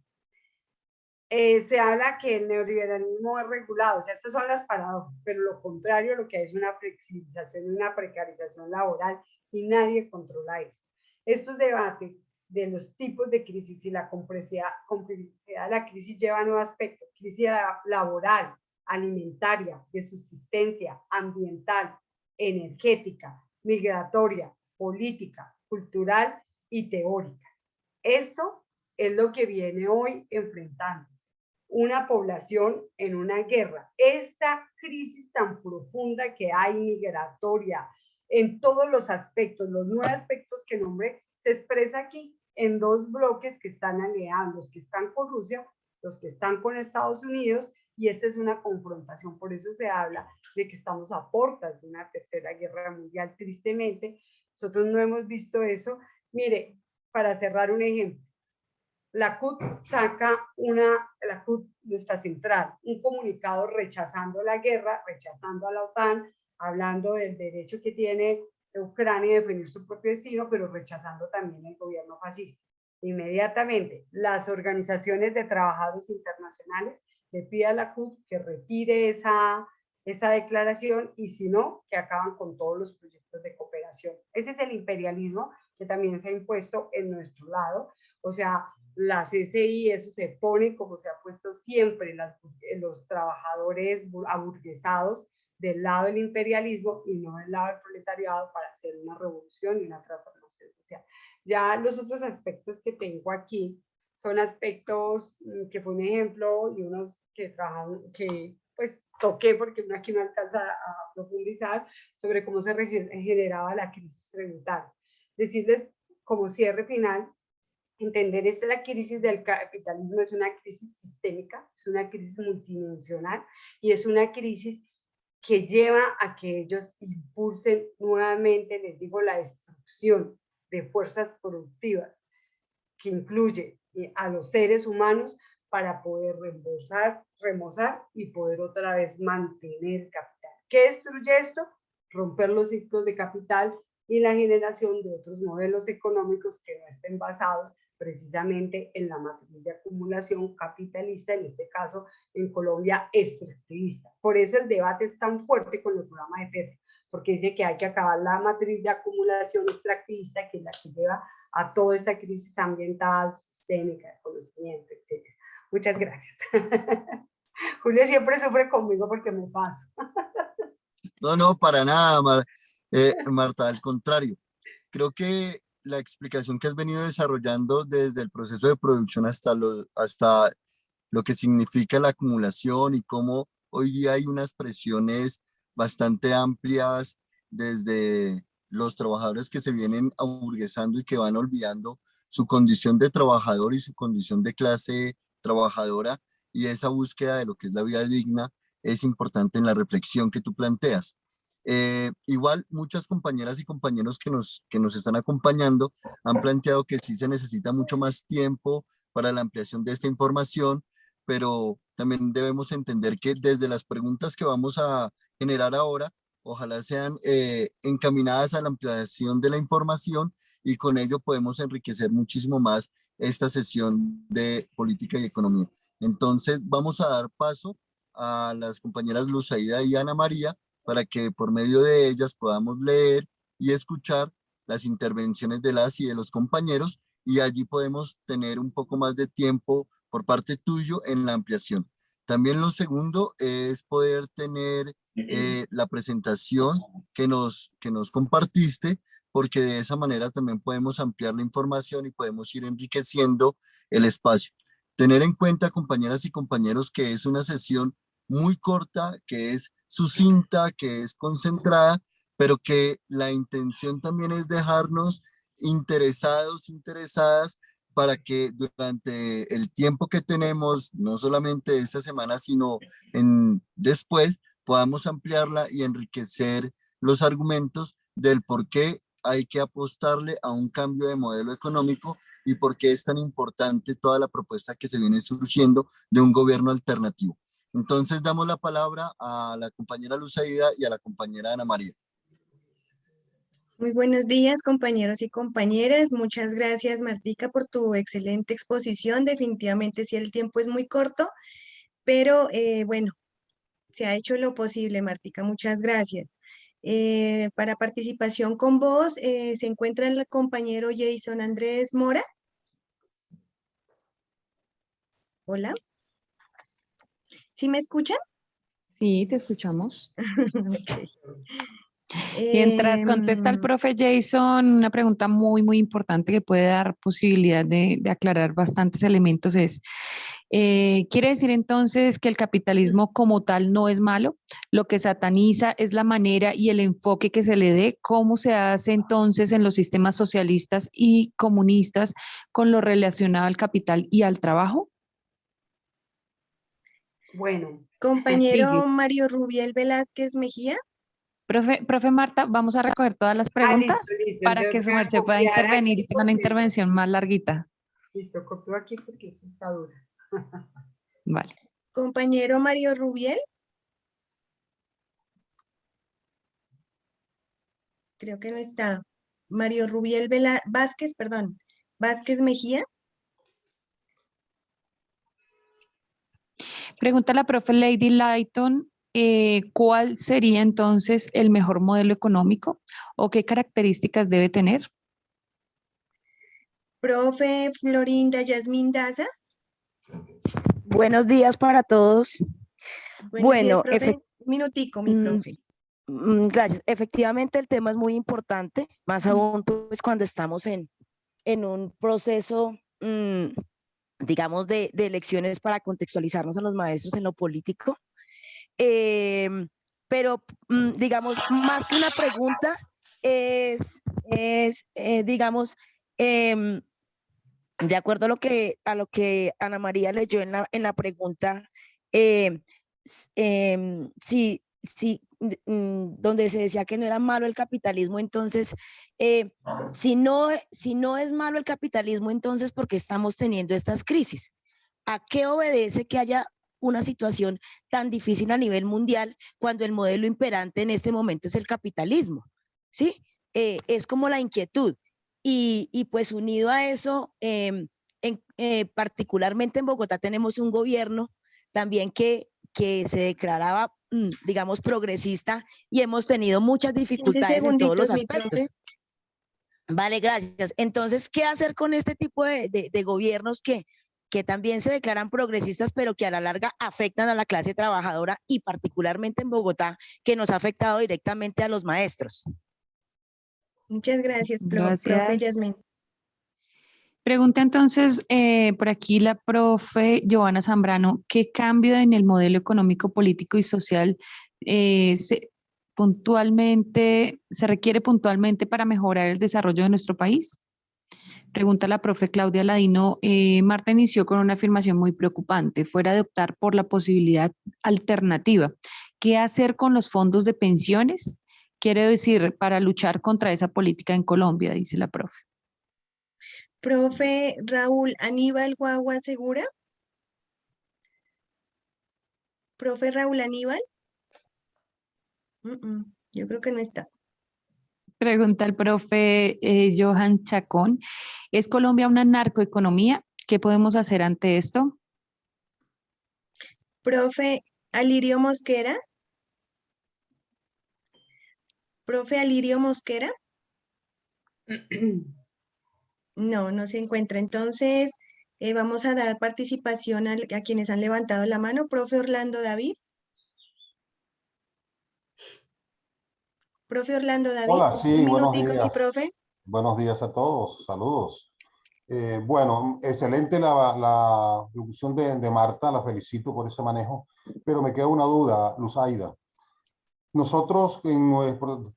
Se habla que el neoliberalismo es regulado, o sea, estas son las paradojas, pero lo contrario, lo que hay es una flexibilización y una precarización laboral, y nadie controla eso. Estos debates de los tipos de crisis y la complejidad de la crisis llevan a nuevos aspectos: crisis laboral, alimentaria, de subsistencia, ambiental, energética, migratoria, política, cultural y teórica. Esto es lo que viene hoy enfrentando una población en una guerra. Esta crisis tan profunda que hay, migratoria, en todos los aspectos, los 9 aspectos que nombré, se expresa aquí en 2 bloques que están aliados, los que están con Rusia, los que están con Estados Unidos, y esta es una confrontación. Por eso se habla de que estamos a puertas de una tercera guerra mundial. Tristemente, nosotros no hemos visto eso. Mire, para cerrar un ejemplo, la CUT saca la CUT, nuestra central, un comunicado rechazando la guerra, rechazando a la OTAN, hablando del derecho que tiene Ucrania de defender su propio destino, pero rechazando también el gobierno fascista. Inmediatamente, las organizaciones de trabajadores internacionales le piden a la CUT que retire esa declaración, y si no, que acaban con todos los proyectos de cooperación. Ese es el imperialismo que también se ha impuesto en nuestro lado. O sea, la CCI, eso se pone como se ha puesto siempre los trabajadores aburguesados del lado del imperialismo y no del lado del proletariado, para hacer una revolución y una transformación social. Ya los otros aspectos que tengo aquí son aspectos que fue un ejemplo, y unos que trabajan, que pues toqué porque uno aquí no alcanza a profundizar, sobre cómo se generaba la crisis tributaria. Decirles como cierre final, entender la crisis del capitalismo es una crisis sistémica, es una crisis multidimensional, y es una crisis que lleva a que ellos impulsen nuevamente, les digo, la destrucción de fuerzas productivas, que incluye a los seres humanos, para poder remozar y poder otra vez mantener capital. ¿Qué destruye esto? Romper los ciclos de capital y la generación de otros modelos económicos que no estén basados precisamente en la matriz de acumulación capitalista, en este caso en Colombia extractivista. Por eso el debate es tan fuerte con el programa de Petro, porque dice que hay que acabar la matriz de acumulación extractivista, que es la que lleva a toda esta crisis ambiental, sistémica, de conocimiento, etc. Muchas gracias. Julio siempre sufre conmigo porque me paso. No, para nada, Marta, al contrario. Creo que la explicación que has venido desarrollando desde el proceso de producción hasta lo que significa la acumulación, y cómo hoy día hay unas presiones bastante amplias desde los trabajadores que se vienen aburguesando y que van olvidando su condición de trabajador y su condición de clase trabajadora, y esa búsqueda de lo que es la vida digna es importante en la reflexión que tú planteas. Igual muchas compañeras y compañeros que nos están acompañando han planteado que sí se necesita mucho más tiempo para la ampliación de esta información, pero también debemos entender que desde las preguntas que vamos a generar ahora, ojalá sean encaminadas a la ampliación de la información, y con ello podemos enriquecer muchísimo más esta sesión de política y economía. Entonces vamos a dar paso a las compañeras Luzaida y Ana María, para que por medio de ellas podamos leer y escuchar las intervenciones de las y de los compañeros, y allí podemos tener un poco más de tiempo por parte tuyo en la ampliación. También lo segundo es poder tener la presentación que nos compartiste, porque de esa manera también podemos ampliar la información y podemos ir enriqueciendo el espacio. Tener en cuenta, compañeras y compañeros, que es una sesión muy corta, que es sucinta, que es concentrada, pero que la intención también es dejarnos interesados, interesadas, para que durante el tiempo que tenemos, no solamente esta semana, sino después, podamos ampliarla y enriquecer los argumentos del por qué hay que apostarle a un cambio de modelo económico, y por qué es tan importante toda la propuesta que se viene surgiendo de un gobierno alternativo. Entonces damos la palabra a la compañera Luzaida y a la compañera Ana María. Muy buenos días, compañeros y compañeras. Muchas gracias, Martica, por tu excelente exposición. Definitivamente, sí, el tiempo es muy corto, pero bueno, se ha hecho lo posible, Martica. Muchas gracias. Para participación con vos, se encuentra el compañero Jason Andrés Mora. Hola. ¿Sí me escuchan? Sí, te escuchamos. Ok. Mientras contesta el profe Jason, una pregunta muy, muy importante que puede dar posibilidad de aclarar bastantes elementos es, ¿quiere decir entonces que el capitalismo como tal no es malo? Lo que sataniza es la manera y el enfoque que se le dé. ¿Cómo se hace entonces en los sistemas socialistas y comunistas con lo relacionado al capital y al trabajo? Bueno, Compañero Mario Rubiel Velázquez Mejía. Profe Marta, vamos a recoger todas las preguntas listo, listo. para que Entonces su voy a merced pueda copiar intervenir aquí y tenga una porque... intervención más larguita. Listo, copio aquí porque eso está duro. Vale. Compañero Mario Rubiel. Creo que no está. Mario Rubiel Vázquez, perdón. Vázquez Mejía. Pregunta la profe Lady Lighton, ¿cuál sería entonces el mejor modelo económico o qué características debe tener? Profe Florinda Yasmín Daza. Buenos días para todos. Buenos días, Bueno, profe. Un minutico, mi profe. gracias. Efectivamente, el tema es muy importante, más aún pues, cuando estamos en un proceso, digamos, de elecciones para contextualizarnos a los maestros en lo político. Pero, digamos, más que una pregunta, digamos, de acuerdo a lo que Ana María leyó en la pregunta, donde se decía que no era malo el capitalismo, entonces, si no es malo el capitalismo, entonces, ¿por qué estamos teniendo estas crisis? ¿A qué obedece que haya una situación tan difícil a nivel mundial cuando el modelo imperante en este momento es el capitalismo? ¿Sí? Es como la inquietud. Y pues unido a eso, particularmente en Bogotá tenemos un gobierno también que se declaraba, digamos, progresista y hemos tenido muchas 15 dificultades en todos los segunditos, mi aspectos. profe. Vale, gracias. Entonces, ¿qué hacer con este tipo de gobiernos que también se declaran progresistas, pero que a la larga afectan a la clase trabajadora y particularmente en Bogotá, que nos ha afectado directamente a los maestros? Muchas gracias, profe Gracias. Yasmín. Pregunta entonces por aquí la profe Giovanna Zambrano, ¿qué cambio en el modelo económico, político y social se requiere puntualmente para mejorar el desarrollo de nuestro país? Pregunta la profe Claudia Ladino, Marta inició con una afirmación muy preocupante, fuera de optar por la posibilidad alternativa. ¿Qué hacer con los fondos de pensiones? Quiere decir, para luchar contra esa política en Colombia, dice la profe. Profe Raúl Aníbal Guagua Segura. Profe Raúl Aníbal. Yo creo que no está. Pregunta el profe Johan Chacón, ¿es Colombia una narcoeconomía? ¿Qué podemos hacer ante esto? Profe Alirio Mosquera. Profe Alirio Mosquera. No, no se encuentra. Entonces, vamos a dar participación a quienes han levantado la mano. Profe Orlando David. Profe Orlando David, Hola, sí, un buenos minutico, mi días. profe. Buenos días a todos, saludos. Bueno, excelente la locución de Marta, la felicito por ese manejo, pero me queda una duda, Luzaida. Nosotros en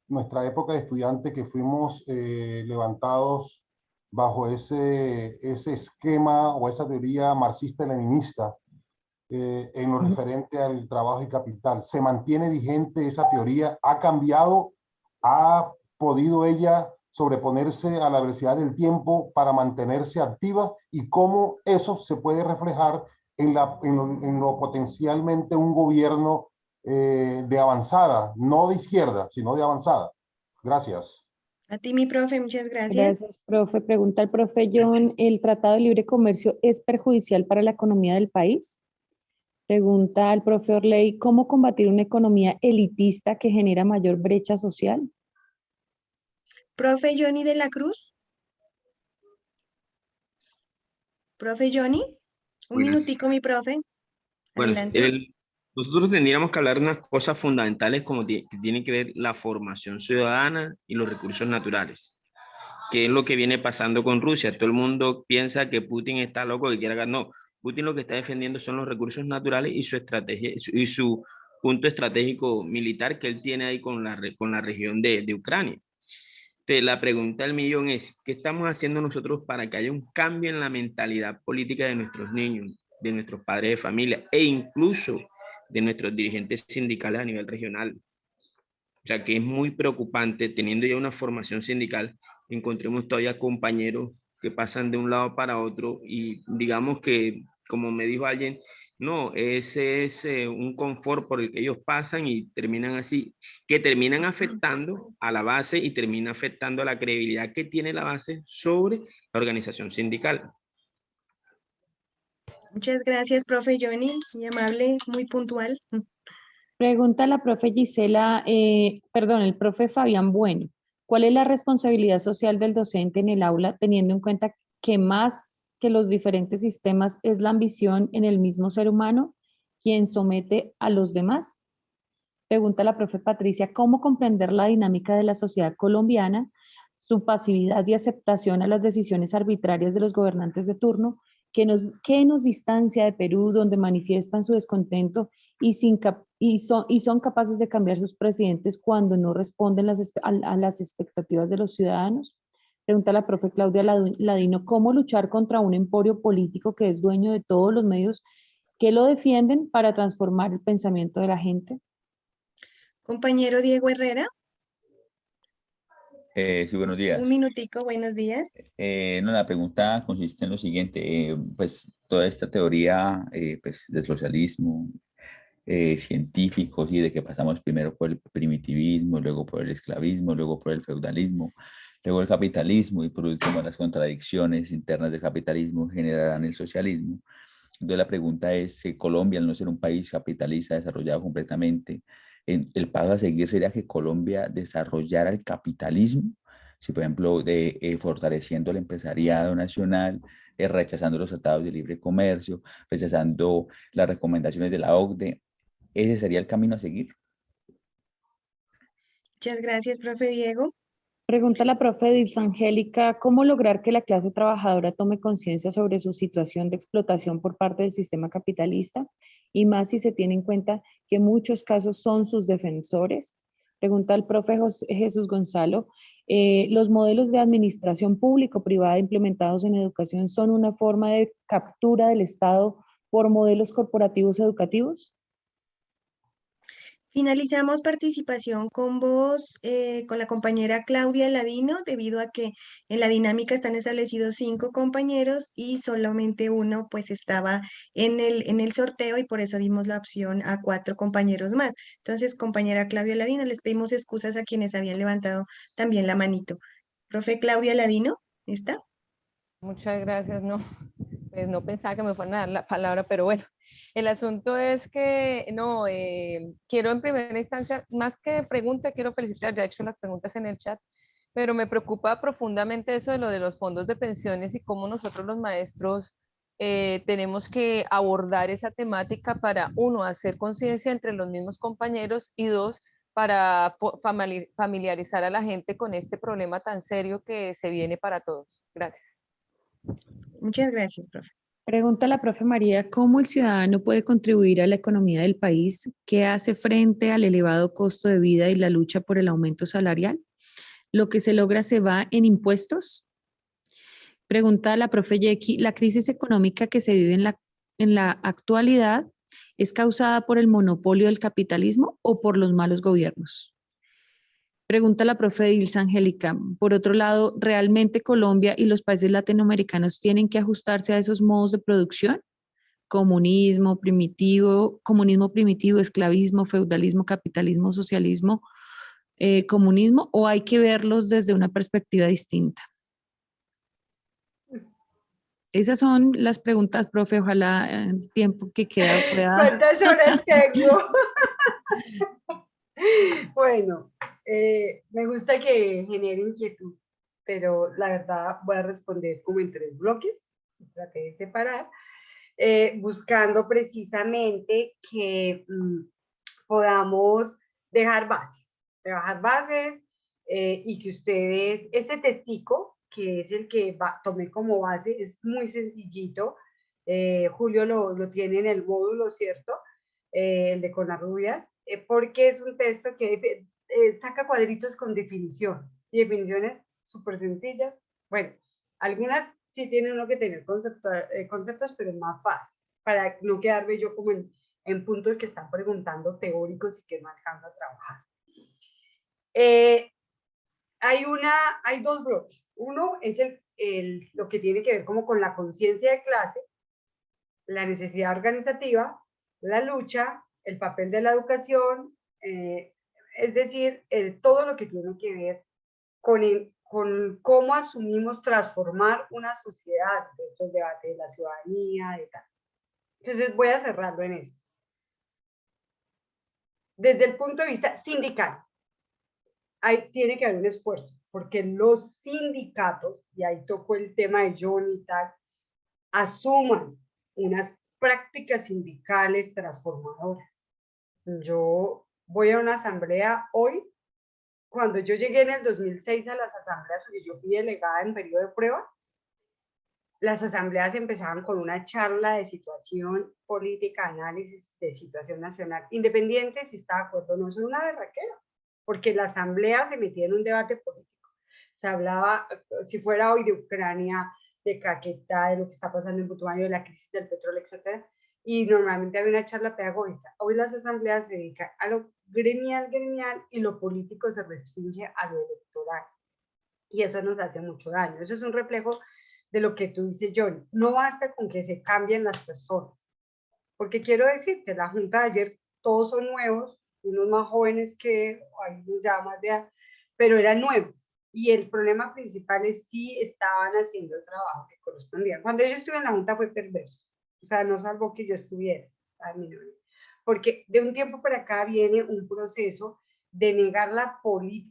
nuestra época de estudiante que fuimos levantados bajo ese esquema o esa teoría marxista-leninista en lo referente al trabajo y capital, ¿se mantiene vigente esa teoría? ¿Ha cambiado? ¿Ha podido ella sobreponerse a la velocidad del tiempo para mantenerse activa? ¿Y cómo eso se puede reflejar en lo potencialmente un gobierno de avanzada, no de izquierda, sino de avanzada. Gracias. A ti, mi profe, muchas gracias. Gracias, profe. Pregunta el profe John, ¿el Tratado de Libre Comercio es perjudicial para la economía del país? Pregunta al profe Orley, ¿cómo combatir una economía elitista que genera mayor brecha social? Profe Johnny de la Cruz. Profe Johnny, un Buenas. minutico, mi profe. Bueno, Adelante. nosotros tendríamos que hablar de unas cosas fundamentales como que tienen que ver la formación ciudadana y los recursos naturales. ¿Qué es lo que viene pasando con Rusia? Todo el mundo piensa que Putin está loco, que quiere ganar. No, Putin lo que está defendiendo son los recursos naturales y su estrategia y su punto estratégico militar que él tiene ahí con la región de Ucrania. Entonces, la pregunta del millón es, ¿qué estamos haciendo nosotros para que haya un cambio en la mentalidad política de nuestros niños, de nuestros padres de familia e incluso de nuestros dirigentes sindicales a nivel regional? O sea, que es muy preocupante, teniendo ya una formación sindical, encontremos todavía compañeros que pasan de un lado para otro y digamos que, como me dijo alguien, no, ese es un confort por el que ellos pasan y terminan así, que terminan afectando a la base y termina afectando a la credibilidad que tiene la base sobre la organización sindical. Muchas gracias, profe Johnny. Muy amable, muy puntual. Pregunta la profe Gisela, el profe Fabián Bueno. ¿Cuál es la responsabilidad social del docente en el aula, teniendo en cuenta que más que los diferentes sistemas es la ambición en el mismo ser humano quien somete a los demás? Pregunta la profe Patricia, ¿cómo comprender la dinámica de la sociedad colombiana, su pasividad y aceptación a las decisiones arbitrarias de los gobernantes de turno, que nos distancia de Perú, donde manifiestan su descontento y son capaces de cambiar sus presidentes cuando no responden a las expectativas de los ciudadanos? Pregunta la profe Claudia Ladino, ¿cómo luchar contra un emporio político que es dueño de todos los medios que lo defienden para transformar el pensamiento de la gente? Compañero Diego Herrera, Sí, buenos días. un minutico, buenos días. No, la pregunta consiste en lo siguiente, pues toda esta teoría pues, del socialismo científico, ¿sí? De que pasamos primero por el primitivismo, luego por el esclavismo, luego por el feudalismo, luego el capitalismo y por último las contradicciones internas del capitalismo generarán el socialismo. Entonces la pregunta es, si Colombia, al no ser un país capitalista desarrollado completamente, el paso a seguir sería que Colombia desarrollara el capitalismo, si por ejemplo fortaleciendo el empresariado nacional, rechazando los tratados de libre comercio, rechazando las recomendaciones de la OCDE, ¿ese sería el camino a seguir? Muchas gracias, profe Diego. Pregunta la profe Dilsa Angélica, ¿cómo lograr que la clase trabajadora tome conciencia sobre su situación de explotación por parte del sistema capitalista? Y más si se tiene en cuenta que en muchos casos son sus defensores. Pregunta el profe Jesús Gonzalo, ¿los modelos de administración público-privada implementados en educación son una forma de captura del Estado por modelos corporativos educativos? Finalizamos participación con vos, con la compañera Claudia Ladino, debido a que en la dinámica están establecidos 5 compañeros y solamente uno pues estaba en el sorteo y por eso dimos la opción a 4 compañeros más. Entonces, compañera Claudia Ladino, les pedimos excusas a quienes habían levantado también la manito. Profe Claudia Ladino, ¿está? Muchas gracias, no, pues no pensaba que me fueran a dar la palabra, pero bueno, el asunto es que, no, quiero en primera instancia, más que pregunta, quiero felicitar, ya he hecho las preguntas en el chat, pero me preocupa profundamente eso de lo de los fondos de pensiones y cómo nosotros los maestros tenemos que abordar esa temática para, uno, hacer conciencia entre los mismos compañeros y dos, para familiarizar a la gente con este problema tan serio que se viene para todos. Gracias. Muchas gracias, profe. Pregunta la profe María, ¿cómo el ciudadano puede contribuir a la economía del país? ¿Qué hace frente al elevado costo de vida y la lucha por el aumento salarial? ¿Lo que se logra se va en impuestos? Pregunta la profe Yeki, ¿la crisis económica que se vive en la actualidad es causada por el monopolio del capitalismo o por los malos gobiernos? Pregunta la profe Dilsa Angélica. Por otro lado, ¿realmente Colombia y los países latinoamericanos tienen que ajustarse a esos modos de producción? comunismo primitivo, esclavismo, feudalismo, capitalismo, socialismo, comunismo, o hay que verlos desde una perspectiva distinta? Esas son las preguntas, profe. Ojalá el tiempo que queda pueda... ¿Cuántas horas tengo? Bueno, me gusta que genere inquietud, pero la verdad voy a responder como en 3 bloques, traté de separar, buscando precisamente que podamos dejar bases y que ustedes, este testigo, que es el que tomé como base, es muy sencillito. Julio lo tiene en el módulo, ¿cierto? El de Covarrubias, porque es un texto que saca cuadritos con definiciones, y definiciones súper sencillas. Bueno, algunas sí tienen uno que tener conceptos, pero es más fácil, para no quedarme yo como en puntos que están preguntando teóricos y que no alcanzo a trabajar. Hay 2 bloques. Uno es lo que tiene que ver como con la conciencia de clase, la necesidad organizativa, la lucha, el papel de la educación, es decir, todo lo que tiene que ver con cómo asumimos transformar una sociedad, de estos debates de la ciudadanía, de tal. Entonces voy a cerrarlo en esto. Desde el punto de vista sindical, tiene que haber un esfuerzo, porque los sindicatos, y ahí tocó el tema de Johnny y tal, asuman unas prácticas sindicales transformadoras. Yo voy a una asamblea hoy. Cuando yo llegué en el 2006 a las asambleas, porque yo fui delegada en periodo de prueba, las asambleas empezaban con una charla de situación política, análisis de situación nacional, independiente si está de acuerdo o no. Es una berraquera, porque la asamblea se metía en un debate político. Se hablaba, si fuera hoy, de Ucrania, de Caquetá, de lo que está pasando en Putumayo, de la crisis del petróleo, etc. Y normalmente había una charla pedagógica. Hoy las asambleas se dedican a lo gremial, y lo político se restringe a lo electoral. Y eso nos hace mucho daño. Eso es un reflejo de lo que tú dices, John. No basta con que se cambien las personas. Porque quiero decirte, la junta de ayer, todos son nuevos, unos más jóvenes que, hay ya más de, pero eran nuevos. Y el problema principal es si estaban haciendo el trabajo que correspondía. Cuando yo estuve en la junta fue perverso. O sea, no salvo que yo estuviera. Porque de un tiempo para acá viene un proceso de negar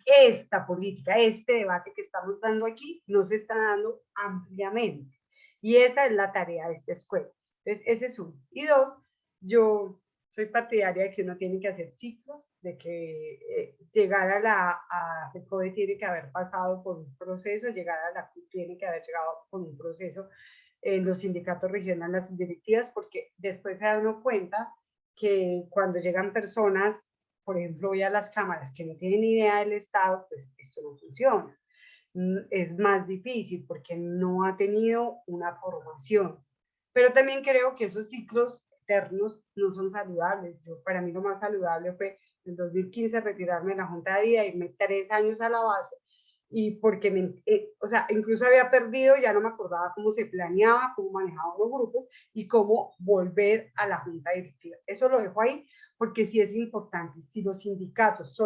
esta política, este debate que estamos dando aquí, no se está dando ampliamente. Y esa es la tarea de esta escuela. Entonces, ese es uno. Y 2, yo soy partidaria de que uno tiene que hacer ciclos, de que llegar a FECODE tiene que haber pasado por un proceso, llegar a la CUT tiene que haber llegado por un proceso en los sindicatos regionales, las directivas, porque después se da uno cuenta que cuando llegan personas, por ejemplo, hoy a las cámaras que no tienen idea del Estado, pues esto no funciona. Es más difícil porque no ha tenido una formación. Pero también creo que esos ciclos eternos no son saludables. Para mí lo más saludable fue en 2015 retirarme de la Junta de Día, irme 3 años a la base, y porque o sea, incluso había perdido, ya no me acordaba cómo se planeaba, cómo manejaban los grupos y cómo volver a la junta directiva. Eso lo dejo ahí porque sí es importante. Si los sindicatos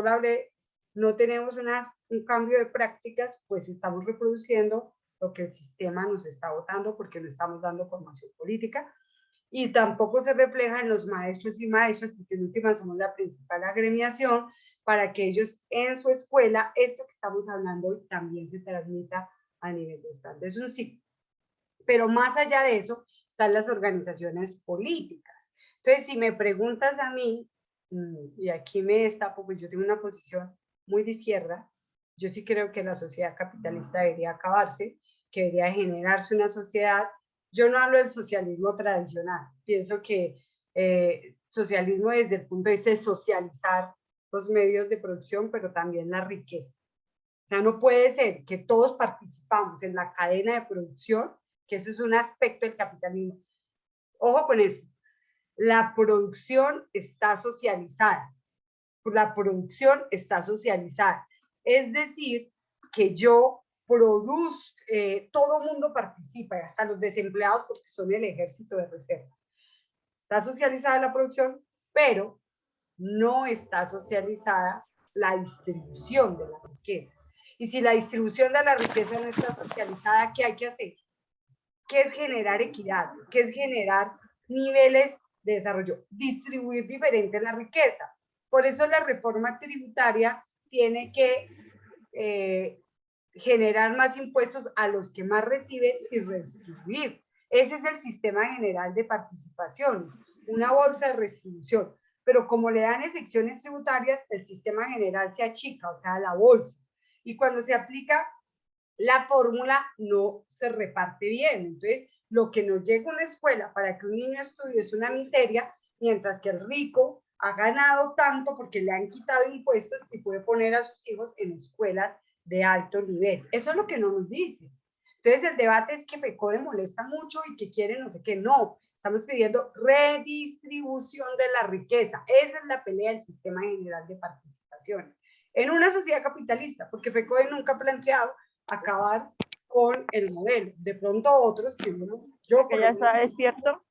no tenemos un cambio de prácticas, pues estamos reproduciendo lo que el sistema nos está votando porque no estamos dando formación política, y tampoco se refleja en los maestros y maestras, porque en última somos la principal agremiación, para que ellos en su escuela, esto que estamos hablando hoy, también se transmita a nivel de Estado. Es un ciclo. Pero más allá de eso, están las organizaciones políticas. Entonces, si me preguntas a mí, y aquí me destapo, pues yo tengo una posición muy de izquierda, yo sí creo que la sociedad capitalista debería acabarse, que debería generarse una sociedad. Yo no hablo del socialismo tradicional, pienso que socialismo desde el punto de vista de socializar los medios de producción, pero también la riqueza. O sea, no puede ser que todos participamos en la cadena de producción, que eso es un aspecto del capitalismo. Ojo con eso. La producción está socializada. La producción está socializada. Es decir, que yo produzco, todo mundo participa, hasta los desempleados, porque son el ejército de reserva. Está socializada la producción, pero no está socializada la distribución de la riqueza. Y si la distribución de la riqueza no está socializada, ¿qué hay que hacer? ¿Qué es generar equidad? ¿Qué es generar niveles de desarrollo? Distribuir diferente la riqueza. Por eso la reforma tributaria tiene que generar más impuestos a los que más reciben y redistribuir. Ese es el sistema general de participación, una bolsa de redistribución. Pero como le dan exenciones tributarias, el sistema general se achica, o sea, la bolsa. Y cuando se aplica la fórmula, no se reparte bien. Entonces, lo que nos llega a una escuela para que un niño estudie es una miseria, mientras que el rico ha ganado tanto porque le han quitado impuestos y puede poner a sus hijos en escuelas de alto nivel. Eso es lo que no nos dice. Entonces, el debate es que FECODE molesta mucho y que quiere no sé qué. No, estamos pidiendo redistribución de la riqueza. Esa es la pelea del sistema general de participaciones en una sociedad capitalista, porque FECODE nunca ha planteado acabar con el modelo. De pronto otros, yo que ya está despierto.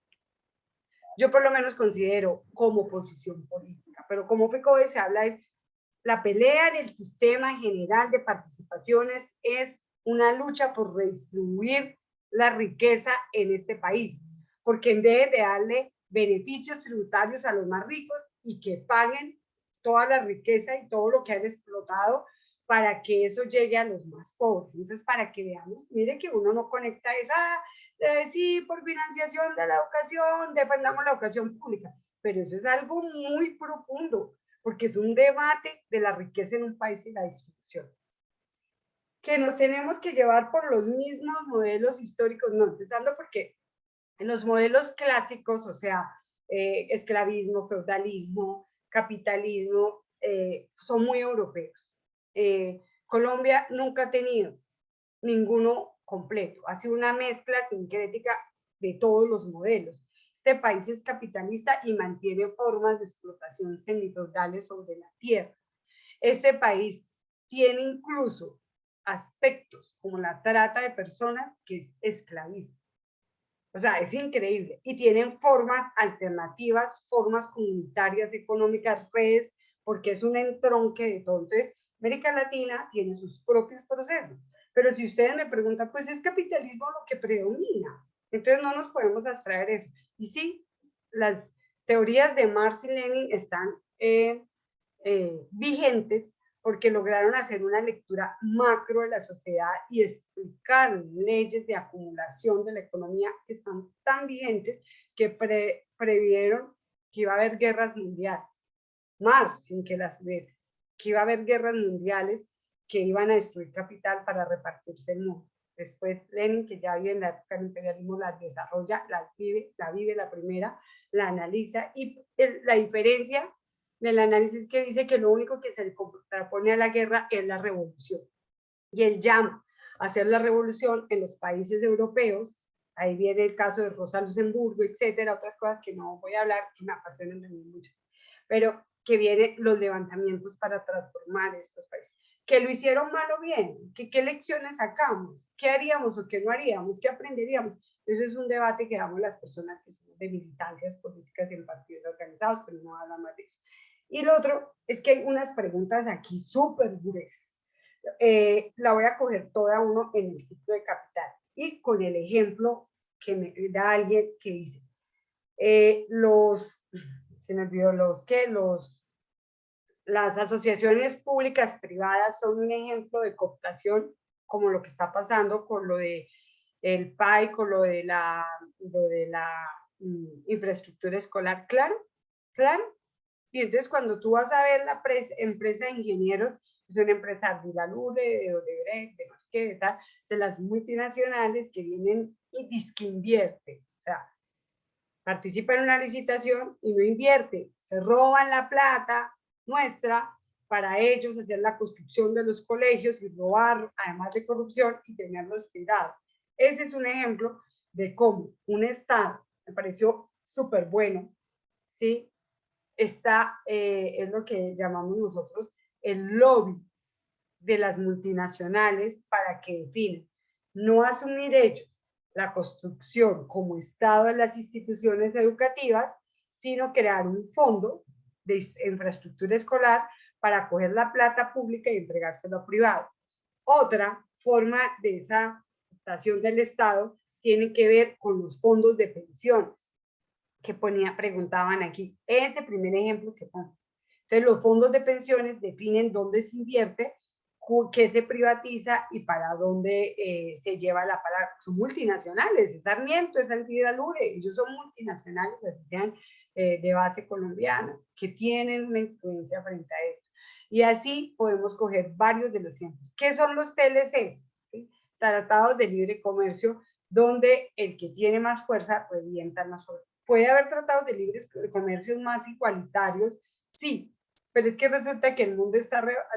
Yo por lo menos considero como posición política, pero como FECODE se habla es la pelea del sistema general de participaciones es una lucha por redistribuir la riqueza en este país, porque en vez de darle beneficios tributarios a los más ricos y que paguen toda la riqueza y todo lo que han explotado para que eso llegue a los más pobres. Entonces, para que veamos, mire que uno no conecta esa, sí, por financiación de la educación, defendamos la educación pública, pero eso es algo muy profundo, porque es un debate de la riqueza en un país y la distribución. Que nos tenemos que llevar por los mismos modelos históricos, no, empezando porque en los modelos clásicos, o sea, esclavismo, feudalismo, capitalismo, son muy europeos. Colombia nunca ha tenido ninguno completo, ha sido una mezcla sincrética de todos los modelos. Este país es capitalista y mantiene formas de explotación semifeudales sobre la tierra. Este país tiene incluso aspectos como la trata de personas, que es esclavismo. O sea, es increíble. Y tienen formas alternativas, formas comunitarias, económicas, redes, porque es un entronque de todo. Entonces, América Latina tiene sus propios procesos. Pero si ustedes me preguntan, pues es capitalismo lo que predomina. Entonces no nos podemos abstraer eso. Y sí, las teorías de Marx y Lenin están vigentes porque lograron hacer una lectura macro de la sociedad y explicar leyes de acumulación de la economía que están tan vigentes que previeron que iba a haber guerras mundiales. Marx, sin que las hubiese, que iba a haber guerras mundiales que iban a destruir capital para repartirse el mundo. Después Lenin, que ya vive en la época del imperialismo, las desarrolla, las vive, la primera, la analiza, y la diferencia del análisis que dice que lo único que se le contrapone a la guerra es la revolución. Y él llama a hacer la revolución en los países europeos, ahí viene el caso de Rosa Luxemburgo, etcétera, otras cosas que no voy a hablar, que me apasionan también mucho, pero que vienen los levantamientos para transformar estos países. ¿Que lo hicieron mal o bien? ¿Qué lecciones sacamos? ¿Qué haríamos o qué no haríamos? ¿Qué aprenderíamos? Eso es un debate que damos las personas que son de militancias políticas en partidos organizados, pero no hablan más de eso. Y lo otro es que hay unas preguntas aquí súper gruesas. La voy a coger toda uno en el ciclo de capital y con el ejemplo que me da alguien que dice, se me olvidó las asociaciones públicas privadas son un ejemplo de cooptación, como lo que está pasando con lo de el PAI, con lo de la infraestructura escolar, claro. Y entonces cuando tú vas a ver la empresa de ingenieros, es una empresa de la Lure, de Odebrecht, de no sé qué, de las multinacionales que vienen y disquinvierten, o sea, participa en una licitación y no invierte, se roban la plata nuestra para ellos hacer la construcción de los colegios y robar, además de corrupción, y tenerlos privados. Ese es un ejemplo de cómo un Estado, me pareció súper bueno, ¿sí? Está, es lo que llamamos nosotros el lobby de las multinacionales para que definen, no asumir ellos la construcción como Estado de las instituciones educativas, sino crear un fondo de infraestructura escolar para coger la plata pública y entregárselo a privado. Otra forma de esa actuación del Estado tiene que ver con los fondos de pensiones que preguntaban aquí. Ese primer ejemplo que pongo. Entonces, los fondos de pensiones definen dónde se invierte, qué se privatiza y para dónde se lleva la palabra. Son multinacionales, es Sarmiento, es Antidalure, ellos son multinacionales, así sean de base colombiana, que tienen una influencia frente a eso. Y así podemos coger varios de los ejemplos. ¿Qué son los TLCs? ¿Sí? Tratados de libre comercio, donde el que tiene más fuerza revienta más fuerza. ¿Puede haber tratados de libre comercio más igualitarios? Sí, pero es que resulta que el mundo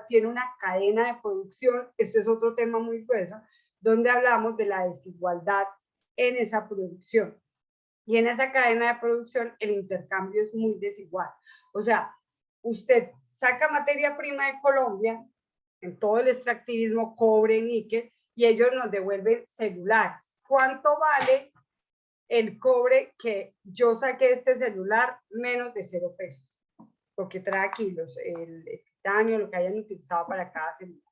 tiene una cadena de producción, esto es otro tema muy grueso, donde hablamos de la desigualdad en esa producción. Y en esa cadena de producción el intercambio es muy desigual. O sea, usted saca materia prima de Colombia, en todo el extractivismo, cobre, níquel, y ellos nos devuelven celulares. ¿Cuánto vale el cobre que yo saqué de este celular? Menos de 0 pesos. Lo que trae aquí, el titanio, lo que hayan utilizado para cada celular.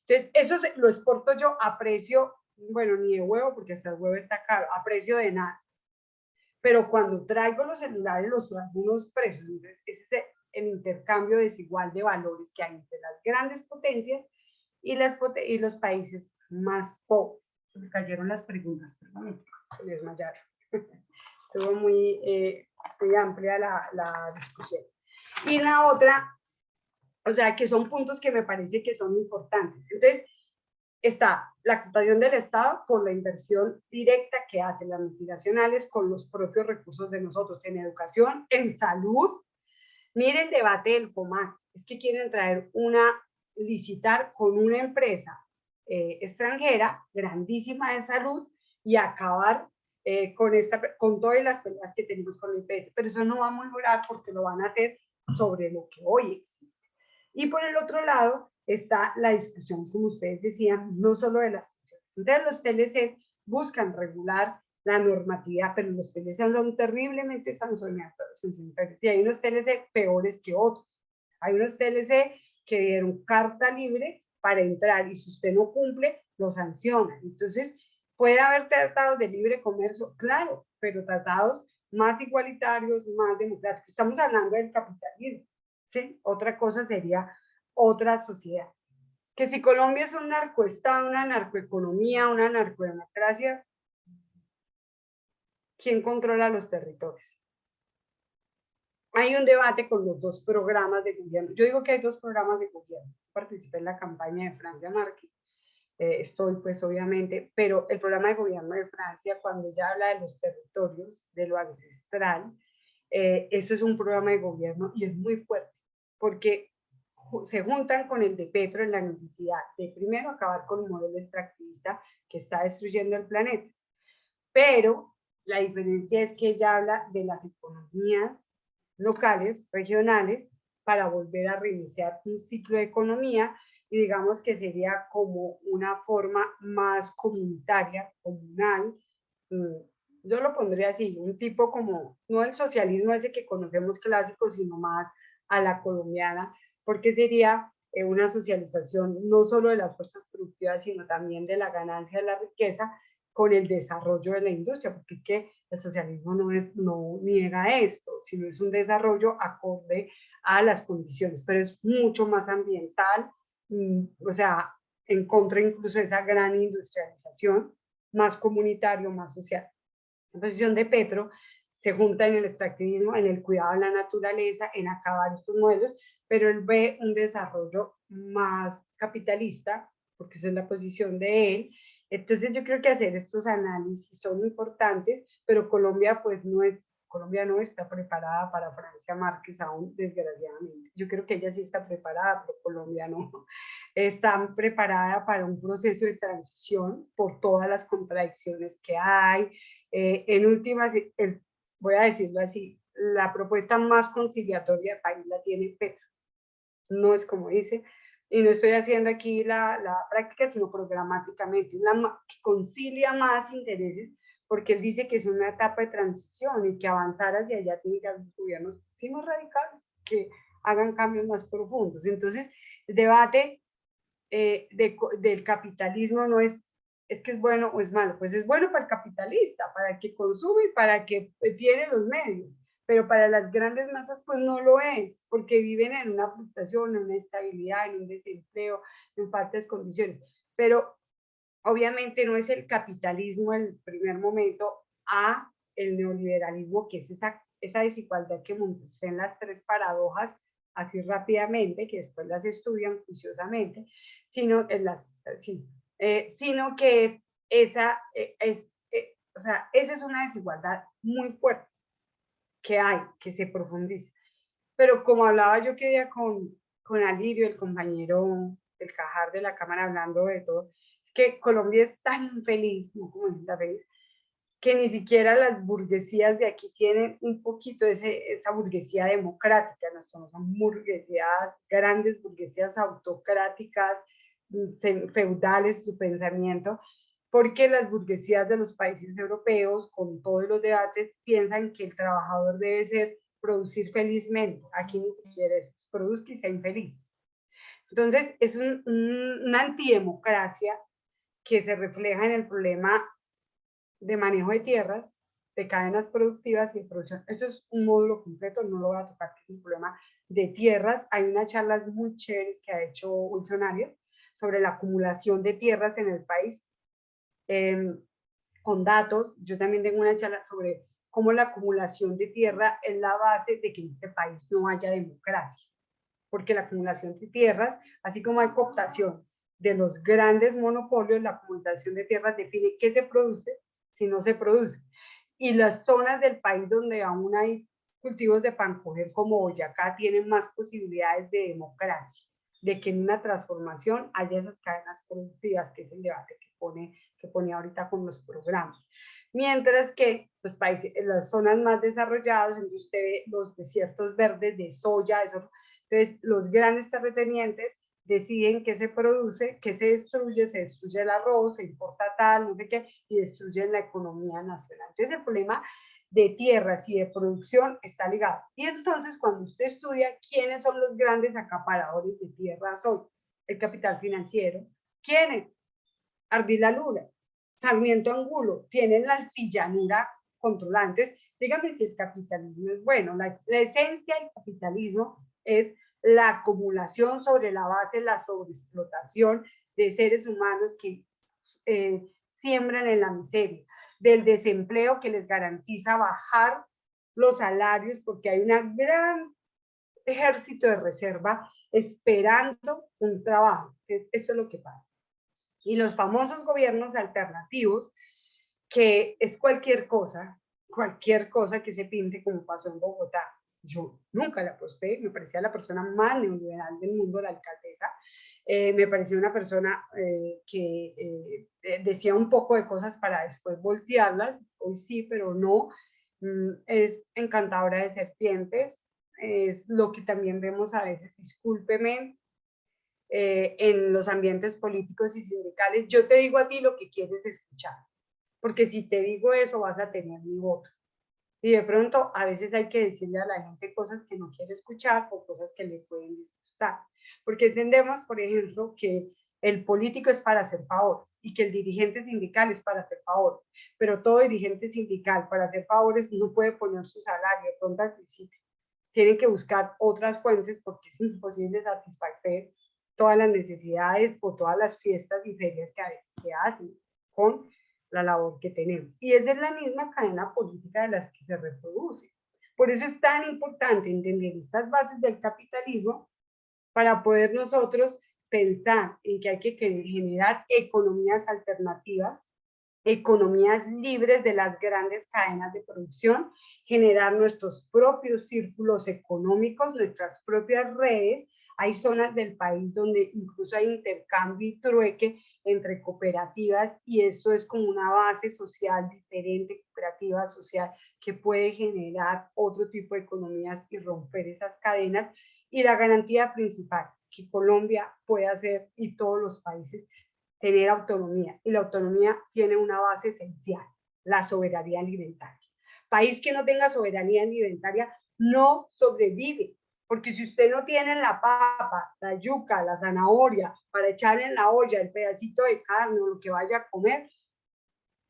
Entonces, eso lo exporto yo a precio, bueno, ni de huevo, porque hasta el huevo está caro, a precio de nada. Pero cuando traigo los celulares, los traigo unos precios. Entonces, ese es el intercambio desigual de valores que hay entre las grandes potencias y los países más pobres. Me cayeron las preguntas, perdón, se me desmayaron. Estuvo muy amplia la discusión. Y la otra, o sea, que son puntos que me parece que son importantes. Entonces, está la actuación del Estado por la inversión directa que hacen las multinacionales con los propios recursos de nosotros en educación, en salud. Mire el debate del FOMAC, es que quieren licitar con una empresa extranjera grandísima de salud y acabar con todas las peleas que tenemos con el IPS, pero eso no va a mejorar porque lo van a hacer sobre lo que hoy existe. Y por el otro lado está la discusión, como ustedes decían, no solo de las pensiones. Entonces los TLCs buscan regular la normatividad, pero los TLC son terriblemente sancionatorios. Y hay unos TLC peores que otros. Hay unos TLC que dieron carta libre para entrar y si usted no cumple, lo sancionan. Entonces, ¿puede haber tratados de libre comercio? Claro, pero tratados más igualitarios, más democráticos. Estamos hablando del capitalismo, ¿sí? Otra cosa sería otra sociedad. Que si Colombia es un narcoestado, una narcoeconomía, una narcodemocracia, ¿quién controla los territorios? Hay un debate con los dos programas de gobierno. Yo digo que hay dos programas de gobierno. Participé en la campaña de Francia Márquez. Estoy pues obviamente, pero el programa de gobierno de Francia, cuando ella habla de los territorios, de lo ancestral, eso es un programa de gobierno y es muy fuerte, porque se juntan con el de Petro en la necesidad de primero acabar con un modelo extractivista que está destruyendo el planeta. Pero la diferencia es que ella habla de las economías locales, regionales, para volver a reiniciar un ciclo de economía y digamos que sería como una forma más comunitaria, comunal. Yo lo pondría así, un tipo como, no el socialismo ese que conocemos clásico, sino más a la colombiana, porque sería una socialización no solo de las fuerzas productivas, sino también de la ganancia de la riqueza con el desarrollo de la industria, porque es que el socialismo no niega esto, sino es un desarrollo acorde a las condiciones, pero es mucho más ambiental, o sea, en contra incluso de esa gran industrialización, más comunitario, más social. La posición de Petro se junta en el extractivismo, en el cuidado de la naturaleza, en acabar estos modelos, pero él ve un desarrollo más capitalista, porque esa es la posición de él. Entonces yo creo que hacer estos análisis son importantes, pero Colombia pues Colombia no está preparada para Francia Márquez aún, desgraciadamente. Yo creo que ella sí está preparada, pero Colombia no. Está preparada para un proceso de transición por todas las contradicciones que hay. En últimas, voy a decirlo así, la propuesta más conciliatoria del país la tiene Petro. No es como dice, y no estoy haciendo aquí la práctica, sino programáticamente, una que concilia más intereses, porque él dice que es una etapa de transición y que avanzar hacia allá tiene que haber gobiernos sí más radicales que hagan cambios más profundos. Entonces, el debate del capitalismo no es que es bueno o es malo, pues es bueno para el capitalista, para el que consume y para el que tiene los medios, pero para las grandes masas pues no lo es, porque viven en una fluctuación, en una estabilidad, en un desempleo, en faltas condiciones. Pero obviamente no es el capitalismo el primer momento a el neoliberalismo, que es esa desigualdad que Montesquieu en las tres paradojas, así rápidamente, que después las estudian juiciosamente, sino que es esa, o sea, esa es una desigualdad muy fuerte que hay, que se profundiza. Pero como hablaba yo que día con Alirio, el compañero del Cajar de la Cámara, hablando de todo, es que Colombia es tan infeliz, no como la feliz, que ni siquiera las burguesías de aquí tienen un poquito esa burguesía democrática, no son burguesías, grandes burguesías autocráticas, feudales, su pensamiento, porque las burguesías de los países europeos, con todos los debates, piensan que el trabajador debe ser producir felizmente. Aquí ni siquiera eso, produzca y sea infeliz. Entonces, es una antidemocracia que se refleja en el problema de manejo de tierras, de cadenas productivas y de producción. Esto es un módulo completo, no lo voy a tocar, que es un problema de tierras. Hay unas charlas muy chéveres que ha hecho Wilson Arias sobre la acumulación de tierras en el país, con datos. Yo también tengo una charla sobre cómo la acumulación de tierra es la base de que en este país no haya democracia, porque la acumulación de tierras, así como hay cooptación de los grandes monopolios, la acumulación de tierras define qué se produce si no se produce. Y las zonas del país donde aún hay cultivos de pancoger como Boyacá tienen más posibilidades de democracia, de que en una transformación haya esas cadenas productivas, que es el debate que pone ahorita con los programas. Mientras que los países, en las zonas más desarrolladas, entonces usted ve los desiertos verdes de soya, entonces los grandes terratenientes deciden qué se produce, qué se destruye el arroz, se importa tal, no sé qué, y destruyen la economía nacional. Entonces el problema de tierras y de producción está ligado. Y entonces cuando usted estudia quiénes son los grandes acaparadores de tierras hoy, el capital financiero, ¿quiénes? Ardila Lula, Sarmiento Angulo, tienen la altillanura controlada. Entonces, dígame si el capitalismo es bueno. La esencia del capitalismo es la acumulación sobre la base, la sobreexplotación de seres humanos que siembran en la miseria, del desempleo que les garantiza bajar los salarios porque hay un gran ejército de reserva esperando un trabajo. Eso es lo que pasa. Y los famosos gobiernos alternativos, que es cualquier cosa que se pinte, como pasó en Bogotá. Yo nunca la aposté, me parecía la persona más neoliberal del mundo, la alcaldesa. Me parecía una persona que decía un poco de cosas para después voltearlas. Hoy sí, pero no. Es encantadora de serpientes. Es lo que también vemos a veces, discúlpeme, en los ambientes políticos y sindicales. Yo te digo a ti lo que quieres escuchar, porque si te digo eso vas a tener mi voto. Y de pronto a veces hay que decirle a la gente cosas que no quiere escuchar o cosas que le pueden disgustar. Porque entendemos, por ejemplo, que el político es para hacer favores y que el dirigente sindical es para hacer favores. Pero todo dirigente sindical para hacer favores no puede poner su salario de pronto al principio. Tienen que buscar otras fuentes porque es imposible satisfacer todas las necesidades o todas las fiestas y ferias que a veces se hacen con la labor que tenemos. Y esa es la misma cadena política de las que se reproduce. Por eso es tan importante entender estas bases del capitalismo para poder nosotros pensar en que hay que generar economías alternativas, economías libres de las grandes cadenas de producción, generar nuestros propios círculos económicos, nuestras propias redes. Hay zonas del país donde incluso hay intercambio y trueque entre cooperativas y esto es como una base social diferente, cooperativa social, que puede generar otro tipo de economías y romper esas cadenas. Y la garantía principal, que Colombia puede hacer y todos los países, tener autonomía. Y la autonomía tiene una base esencial, la soberanía alimentaria. País que no tenga soberanía alimentaria no sobrevive, porque si usted no tiene la papa, la yuca, la zanahoria para echar en la olla el pedacito de carne o lo que vaya a comer,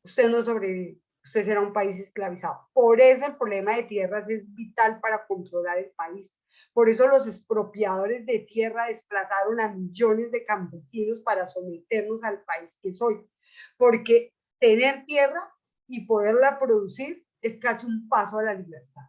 usted no sobrevive, usted será un país esclavizado. Por eso el problema de tierras es vital para controlar el país. Por eso los expropiadores de tierra desplazaron a millones de campesinos para someternos al país que soy. Porque tener tierra y poderla producir es casi un paso a la libertad.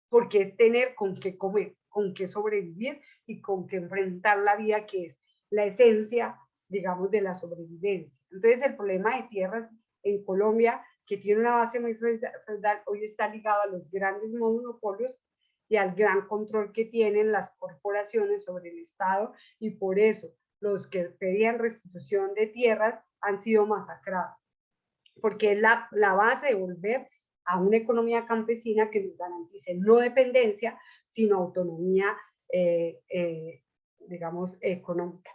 Porque es tener con qué comer, con qué sobrevivir y con qué enfrentar la vida, que es la esencia, digamos, de la sobrevivencia. Entonces el problema de tierras en Colombia, que tiene una base muy feudal, hoy está ligado a los grandes monopolios y al gran control que tienen las corporaciones sobre el Estado, y por eso los que pedían restitución de tierras han sido masacrados, porque es la base de volver a una economía campesina que nos garantice no dependencia, sino autonomía, digamos, económica.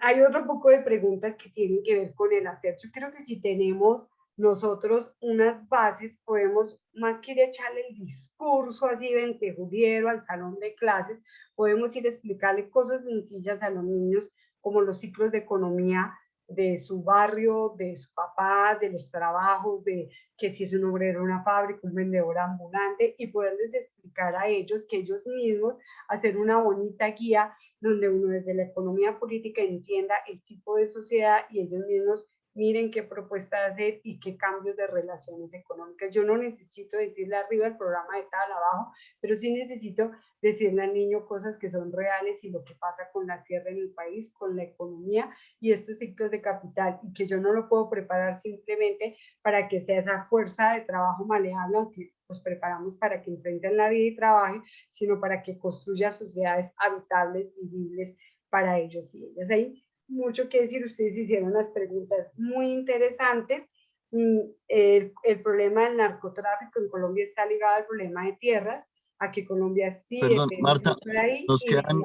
Hay otro poco de preguntas que tienen que ver con el hacer. Yo creo que si tenemos nosotros unas bases, podemos, más que ir a echarle el discurso así ventejuliero al salón de clases, podemos ir a explicarle cosas sencillas a los niños, como los ciclos de economía de su barrio, de su papá, de los trabajos, de que si es un obrero en una fábrica, un vendedor ambulante, y poderles explicar a ellos, que ellos mismos, hacer una bonita guía donde uno desde la economía política entienda el tipo de sociedad y ellos mismos miren qué propuesta hacer y qué cambios de relaciones económicas. Yo no necesito decirle arriba el programa de tal abajo, pero sí necesito decirle al niño cosas que son reales y lo que pasa con la tierra en el país, con la economía y estos ciclos de capital, y que yo no lo puedo preparar simplemente para que sea esa fuerza de trabajo maleable, aunque los preparamos para que enfrenten la vida y trabajen, sino para que construya sociedades habitables, vivibles para ellos y ellas. Hay mucho que decir, ustedes hicieron unas preguntas muy interesantes. El problema del narcotráfico en Colombia está ligado al problema de tierras, a que Colombia sí Perdón, depende Marta, mucho de ahí, nos y quedan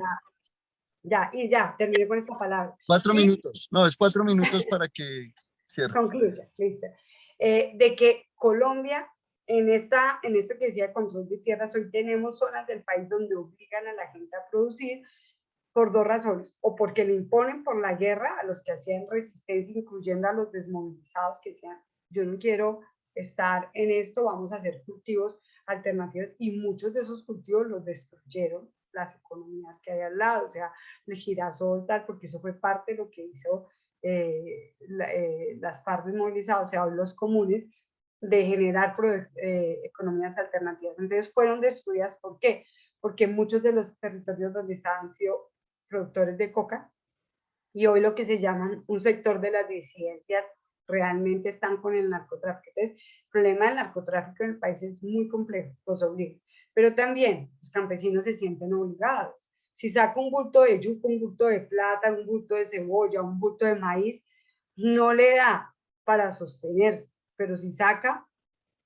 ya, terminé con esta palabra. 4 Y minutos. No, es 4 minutos para que cierres. concluya, listo. De que Colombia, en esto que decía control de tierras, hoy tenemos zonas del país donde obligan a la gente a producir por dos razones, o porque le imponen por la guerra a los que hacían resistencia, incluyendo a los desmovilizados que decían, yo no quiero estar en esto, vamos a hacer cultivos alternativos, y muchos de esos cultivos los destruyeron las economías que hay al lado, o sea, el girasol, tal, porque eso fue parte de lo que hizo las partes movilizadas, o sea, los comunes, de generar economías alternativas. Entonces fueron destruidas, ¿por qué? Porque muchos de los territorios donde estaban sido productores de coca, y hoy lo que se llaman un sector de las disidencias realmente están con el narcotráfico. Entonces, el problema del narcotráfico en el país es muy complejo, los obliga. Pero también los campesinos se sienten obligados. Si saca un bulto de yuca, un bulto de plata, un bulto de cebolla, un bulto de maíz, no le da para sostenerse. Pero si saca,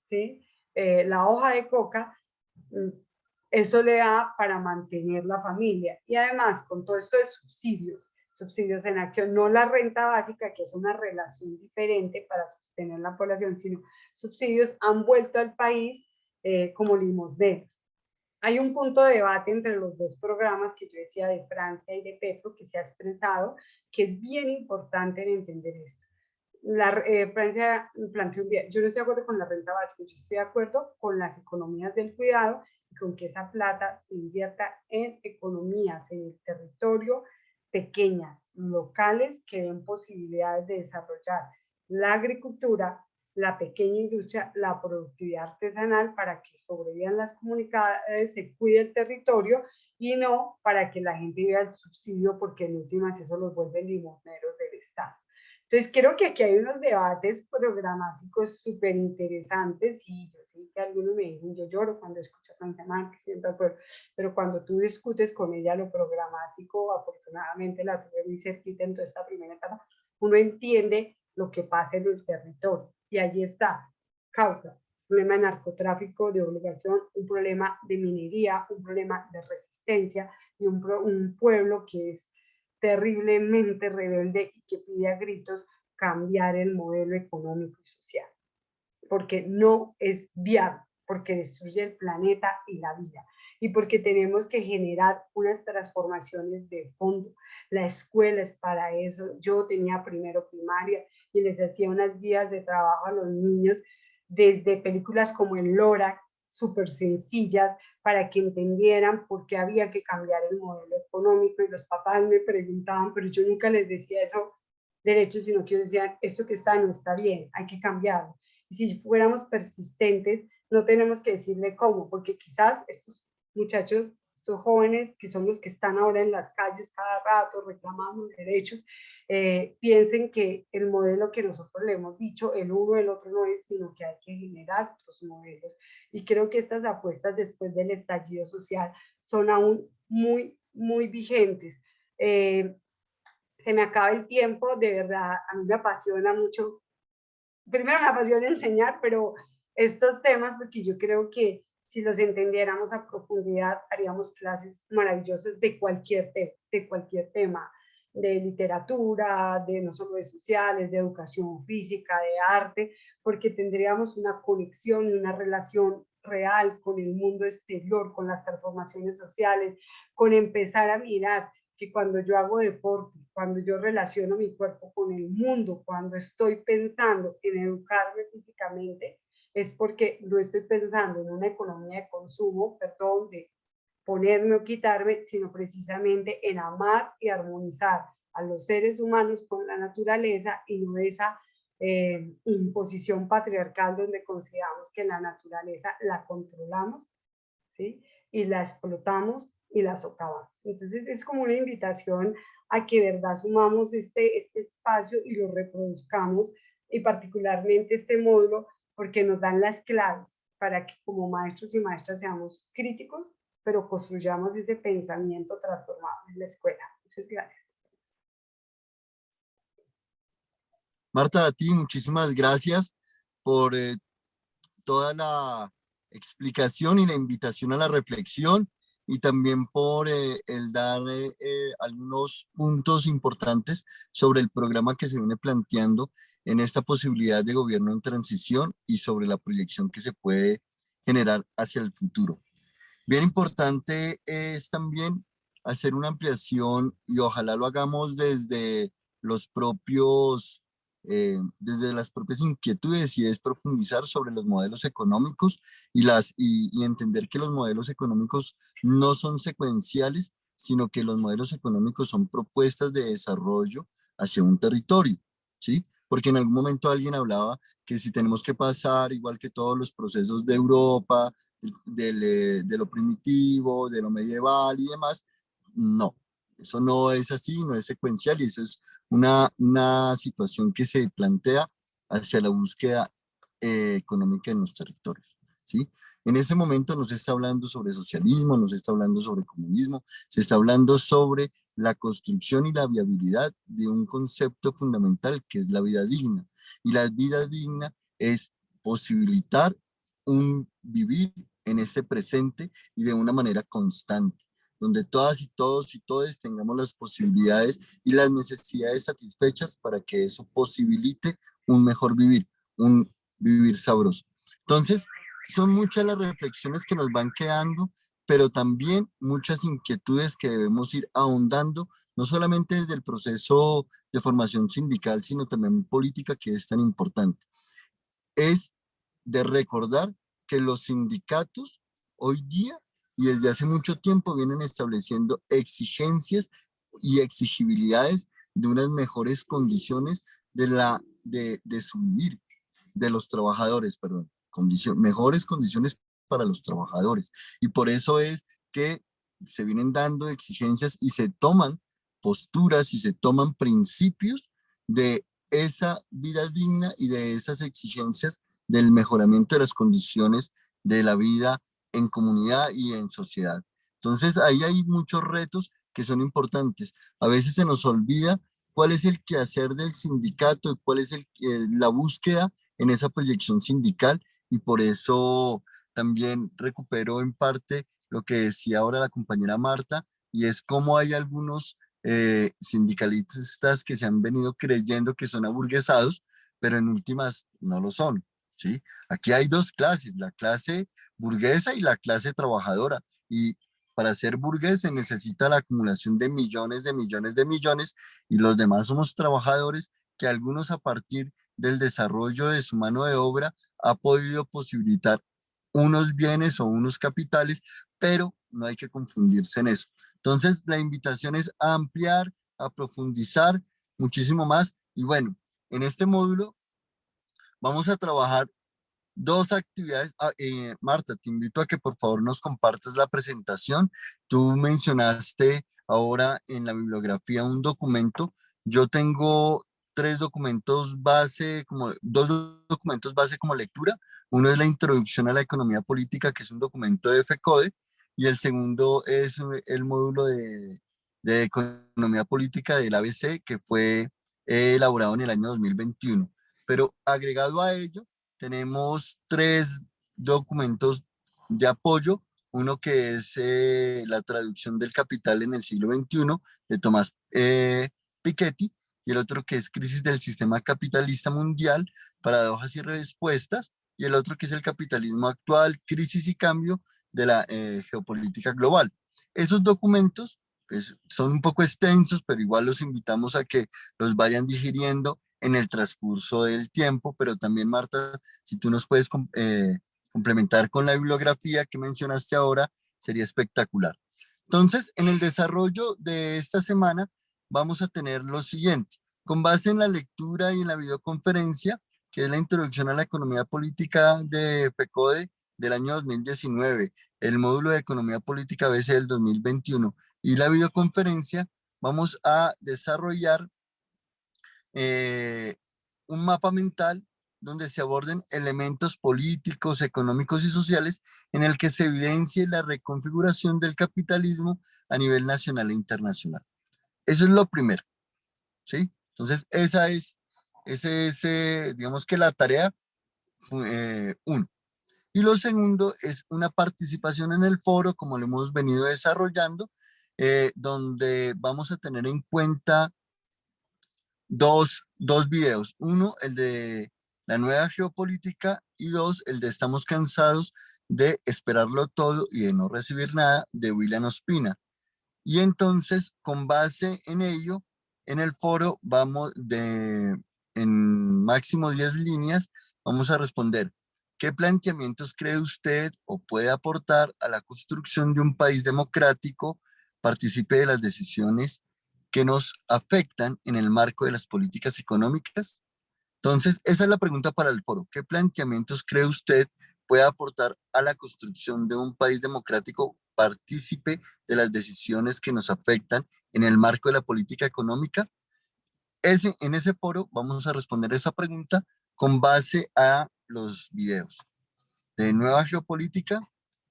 ¿sí? La hoja de coca, eso le da para mantener la familia. Y además, con todo esto de subsidios en acción, no la renta básica, que es una relación diferente para sostener la población, sino subsidios han vuelto al país como limosneros. Hay un punto de debate entre los dos programas que yo decía, de Francia y de Petro, que se ha expresado, que es bien importante en entender esto. Francia planteó un día, yo no estoy de acuerdo con la renta básica, yo estoy de acuerdo con las economías del cuidado y con que esa plata se invierta en economías, en el territorio, pequeñas, locales, que den posibilidades de desarrollar la agricultura, la pequeña industria, la productividad artesanal, para que sobrevivan las comunidades, se cuide el territorio, y no para que la gente viva el subsidio, porque en últimas eso los vuelve limosneros del Estado. Entonces creo que aquí hay unos debates programáticos súper interesantes, y yo sé que algunos me dicen, yo lloro cuando escucho a Francia Márquez, pero cuando tú discutes con ella lo programático, afortunadamente la tuve muy cerquita en toda esta primera etapa, uno entiende lo que pasa en el territorio, y allí está Cauca, un problema de narcotráfico, de obligación, un problema de minería, un problema de resistencia, y un pueblo que es terriblemente rebelde y que pide a gritos cambiar el modelo económico y social. porque no es viable, porque destruye el planeta y la vida, y porque tenemos que generar unas transformaciones de fondo. La escuela es para eso. Yo tenía primero primaria y les hacía unas guías de trabajo a los niños desde películas como el Lorax, súper sencillas, para que entendieran por qué había que cambiar el modelo económico, y los papás me preguntaban, pero yo nunca les decía eso derecho, sino que ellos decían, esto que está no está bien, hay que cambiarlo. Y si fuéramos persistentes, no tenemos que decirle cómo, porque quizás estos muchachos, estos jóvenes que son los que están ahora en las calles cada rato reclamando derechos, piensen que el modelo que nosotros le hemos dicho, el uno, el otro no es, sino que hay que generar otros modelos. Y creo que estas apuestas después del estallido social son aún muy, muy vigentes. Se me acaba el tiempo, de verdad, a mí me apasiona mucho. Primero me apasiona enseñar, pero estos temas, porque yo creo que si los entendiéramos a profundidad, haríamos clases maravillosas de cualquier tema, de literatura, de no solo de sociales, de educación física, de arte, porque tendríamos una conexión y una relación real con el mundo exterior, con las transformaciones sociales, con empezar a mirar que cuando yo hago deporte, cuando yo relaciono mi cuerpo con el mundo, cuando estoy pensando en educarme físicamente, es porque no estoy pensando en una economía de consumo, perdón, de ponerme o quitarme, sino precisamente en amar y armonizar a los seres humanos con la naturaleza, y no esa imposición patriarcal donde consideramos que la naturaleza la controlamos, ¿sí? Y la explotamos y la socavamos. Entonces es como una invitación a que de verdad sumamos este espacio y lo reproduzcamos, y particularmente este módulo, porque nos dan las claves para que como maestros y maestras seamos críticos, pero construyamos ese pensamiento transformado en la escuela. Muchas gracias. Marta, a ti muchísimas gracias por toda la explicación y la invitación a la reflexión, y también por el dar algunos puntos importantes sobre el programa que se viene planteando en esta posibilidad de gobierno en transición y sobre la proyección que se puede generar hacia el futuro. Bien importante es también hacer una ampliación, y ojalá lo hagamos desde los propios desde las propias inquietudes, y es profundizar sobre los modelos económicos y entender que los modelos económicos no son secuenciales, sino que los modelos económicos son propuestas de desarrollo hacia un territorio, ¿sí? Porque en algún momento alguien hablaba que si tenemos que pasar, igual que todos los procesos de Europa, de lo primitivo, de lo medieval y demás, no. Eso no es así, no es secuencial, y eso es una situación que se plantea hacia la búsqueda económica en los territorios, ¿sí? En ese momento no se está hablando sobre socialismo, no se está hablando sobre comunismo, se está hablando sobre la construcción y la viabilidad de un concepto fundamental que es la vida digna. Y la vida digna es posibilitar un vivir en este presente y de una manera constante, donde todas y todos y todes tengamos las posibilidades y las necesidades satisfechas para que eso posibilite un mejor vivir, un vivir sabroso. Entonces, son muchas las reflexiones que nos van quedando, pero también muchas inquietudes que debemos ir ahondando, no solamente desde el proceso de formación sindical, sino también política, que es tan importante. Es de recordar que los sindicatos hoy día y desde hace mucho tiempo vienen estableciendo exigencias y exigibilidades de unas mejores condiciones de su vivir, de los trabajadores, perdón, mejores condiciones para los trabajadores. Y por eso es que se vienen dando exigencias y se toman posturas y se toman principios de esa vida digna y de esas exigencias del mejoramiento de las condiciones de la vida en comunidad y en sociedad. Entonces, ahí hay muchos retos que son importantes. A veces se nos olvida cuál es el quehacer del sindicato y cuál es la búsqueda en esa proyección sindical, y por eso también recupero en parte lo que decía ahora la compañera Marta, y es cómo hay algunos sindicalistas que se han venido creyendo que son aburguesados, pero en últimas no lo son. ¿sí? Aquí hay dos clases, la clase burguesa y la clase trabajadora. Y para ser burgués se necesita la acumulación de millones, de millones, de millones, y los demás somos trabajadores que algunos a partir del desarrollo de su mano de obra ha podido posibilitar unos bienes o unos capitales, pero no hay que confundirse en eso. Entonces, la invitación es a ampliar, a profundizar muchísimo más. Y bueno, en este módulo vamos a trabajar dos actividades. Marta, te invito a que por favor nos compartas la presentación. Tú mencionaste ahora en la bibliografía un documento. Yo tengo tres documentos base, como dos documentos base como lectura. Uno es la Introducción a la Economía Política, que es un documento de FECODE, y el segundo es el módulo de Economía Política del ABC, que fue elaborado en el año 2021. Pero agregado a ello, tenemos tres documentos de apoyo. Uno que es la traducción del Capital en el siglo XXI de Tomás Piketty, y el otro que es Crisis del Sistema Capitalista Mundial, Paradojas y Respuestas, y el otro que es el Capitalismo Actual, Crisis y Cambio de la Geopolítica Global. Esos documentos pues, son un poco extensos, pero igual los invitamos a que los vayan digiriendo en el transcurso del tiempo. Pero también, Marta, si tú nos puedes complementar con la bibliografía que mencionaste ahora, sería espectacular. Entonces, en el desarrollo de esta semana vamos a tener lo siguiente. Con base en la lectura y en la videoconferencia, que es la Introducción a la Economía Política de FECODE del año 2019, el módulo de Economía Política BC del 2021 y la videoconferencia, vamos a desarrollar un mapa mental donde se aborden elementos políticos, económicos y sociales en el que se evidencie la reconfiguración del capitalismo a nivel nacional e internacional. Eso es lo primero, ¿sí? Entonces, esa es digamos que la tarea 1. Y lo segundo es una participación en el foro, como lo hemos venido desarrollando, donde vamos a tener en cuenta dos videos. Uno, el de la nueva geopolítica, y dos, el de Estamos cansados de esperarlo todo y de no recibir nada, de William Ospina. Y entonces, con base en ello, en el foro vamos en máximo 10 líneas, vamos a responder: ¿qué planteamientos cree usted o puede aportar a la construcción de un país democrático, participe de las decisiones que nos afectan en el marco de las políticas económicas? Entonces, esa es la pregunta para el foro. ¿Qué planteamientos cree usted puede aportar a la construcción de un país democrático, partícipe de las decisiones que nos afectan en el marco de la política económica? En ese foro vamos a responder esa pregunta con base a los videos de Nueva Geopolítica,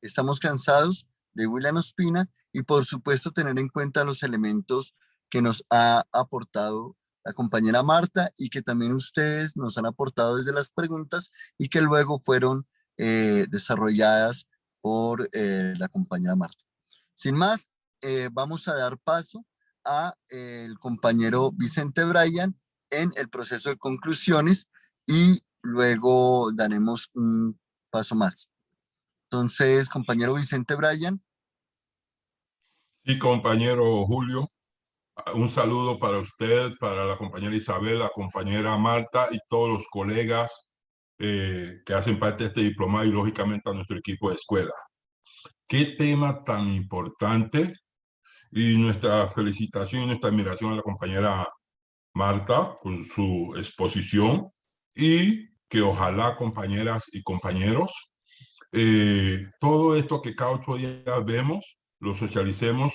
Estamos cansados, de William Ospina, y por supuesto tener en cuenta los elementos que nos ha aportado la compañera Marta y que también ustedes nos han aportado desde las preguntas y que luego fueron desarrolladas por la compañera Marta. Sin más, vamos a dar paso a el compañero Vicente Bryan en el proceso de conclusiones y luego daremos un paso más. Entonces, compañero Vicente Bryan. Sí, compañero Julio, un saludo para usted, para la compañera Isabel, la compañera Marta y todos los colegas que hacen parte de este diplomado, y lógicamente a nuestro equipo de escuela. Qué tema tan importante, y nuestra felicitación y nuestra admiración a la compañera Marta por su exposición, y que ojalá, compañeras y compañeros, todo esto que cada 8 días vemos, lo socialicemos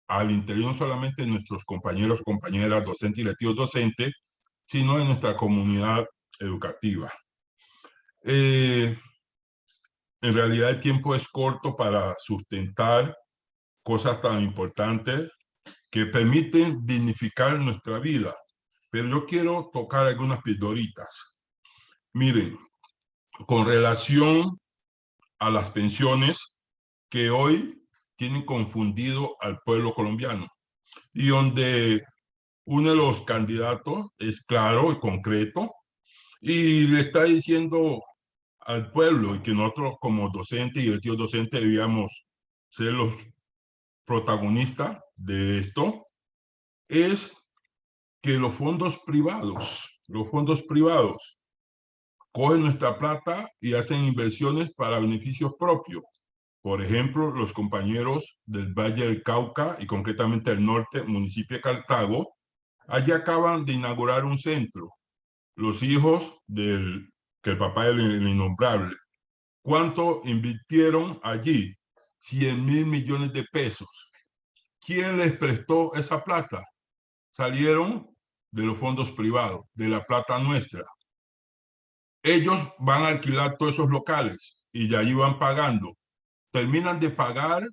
al interior no solamente de nuestros compañeros, compañeras, docentes y directivos docentes, sino de nuestra comunidad educativa. En realidad el tiempo es corto para sustentar cosas tan importantes que permiten dignificar nuestra vida, pero yo quiero tocar algunas pildoritas. Miren, con relación a las pensiones que hoy tienen confundido al pueblo colombiano, y donde uno de los candidatos es claro y concreto y le está diciendo al pueblo y que nosotros como docentes y directivos docentes debíamos ser los protagonistas de esto, es que los fondos privados cogen nuestra plata y hacen inversiones para beneficios propios. Por ejemplo, los compañeros del Valle del Cauca y concretamente del norte, municipio de Cartago, allí acaban de inaugurar un centro. Los hijos que el papá es el innombrable. ¿Cuánto invirtieron allí? 100.000 millones de pesos. ¿Quién les prestó esa plata? Salieron de los fondos privados, de la plata nuestra. Ellos van a alquilar todos esos locales y de allí van pagando. Terminan de pagar,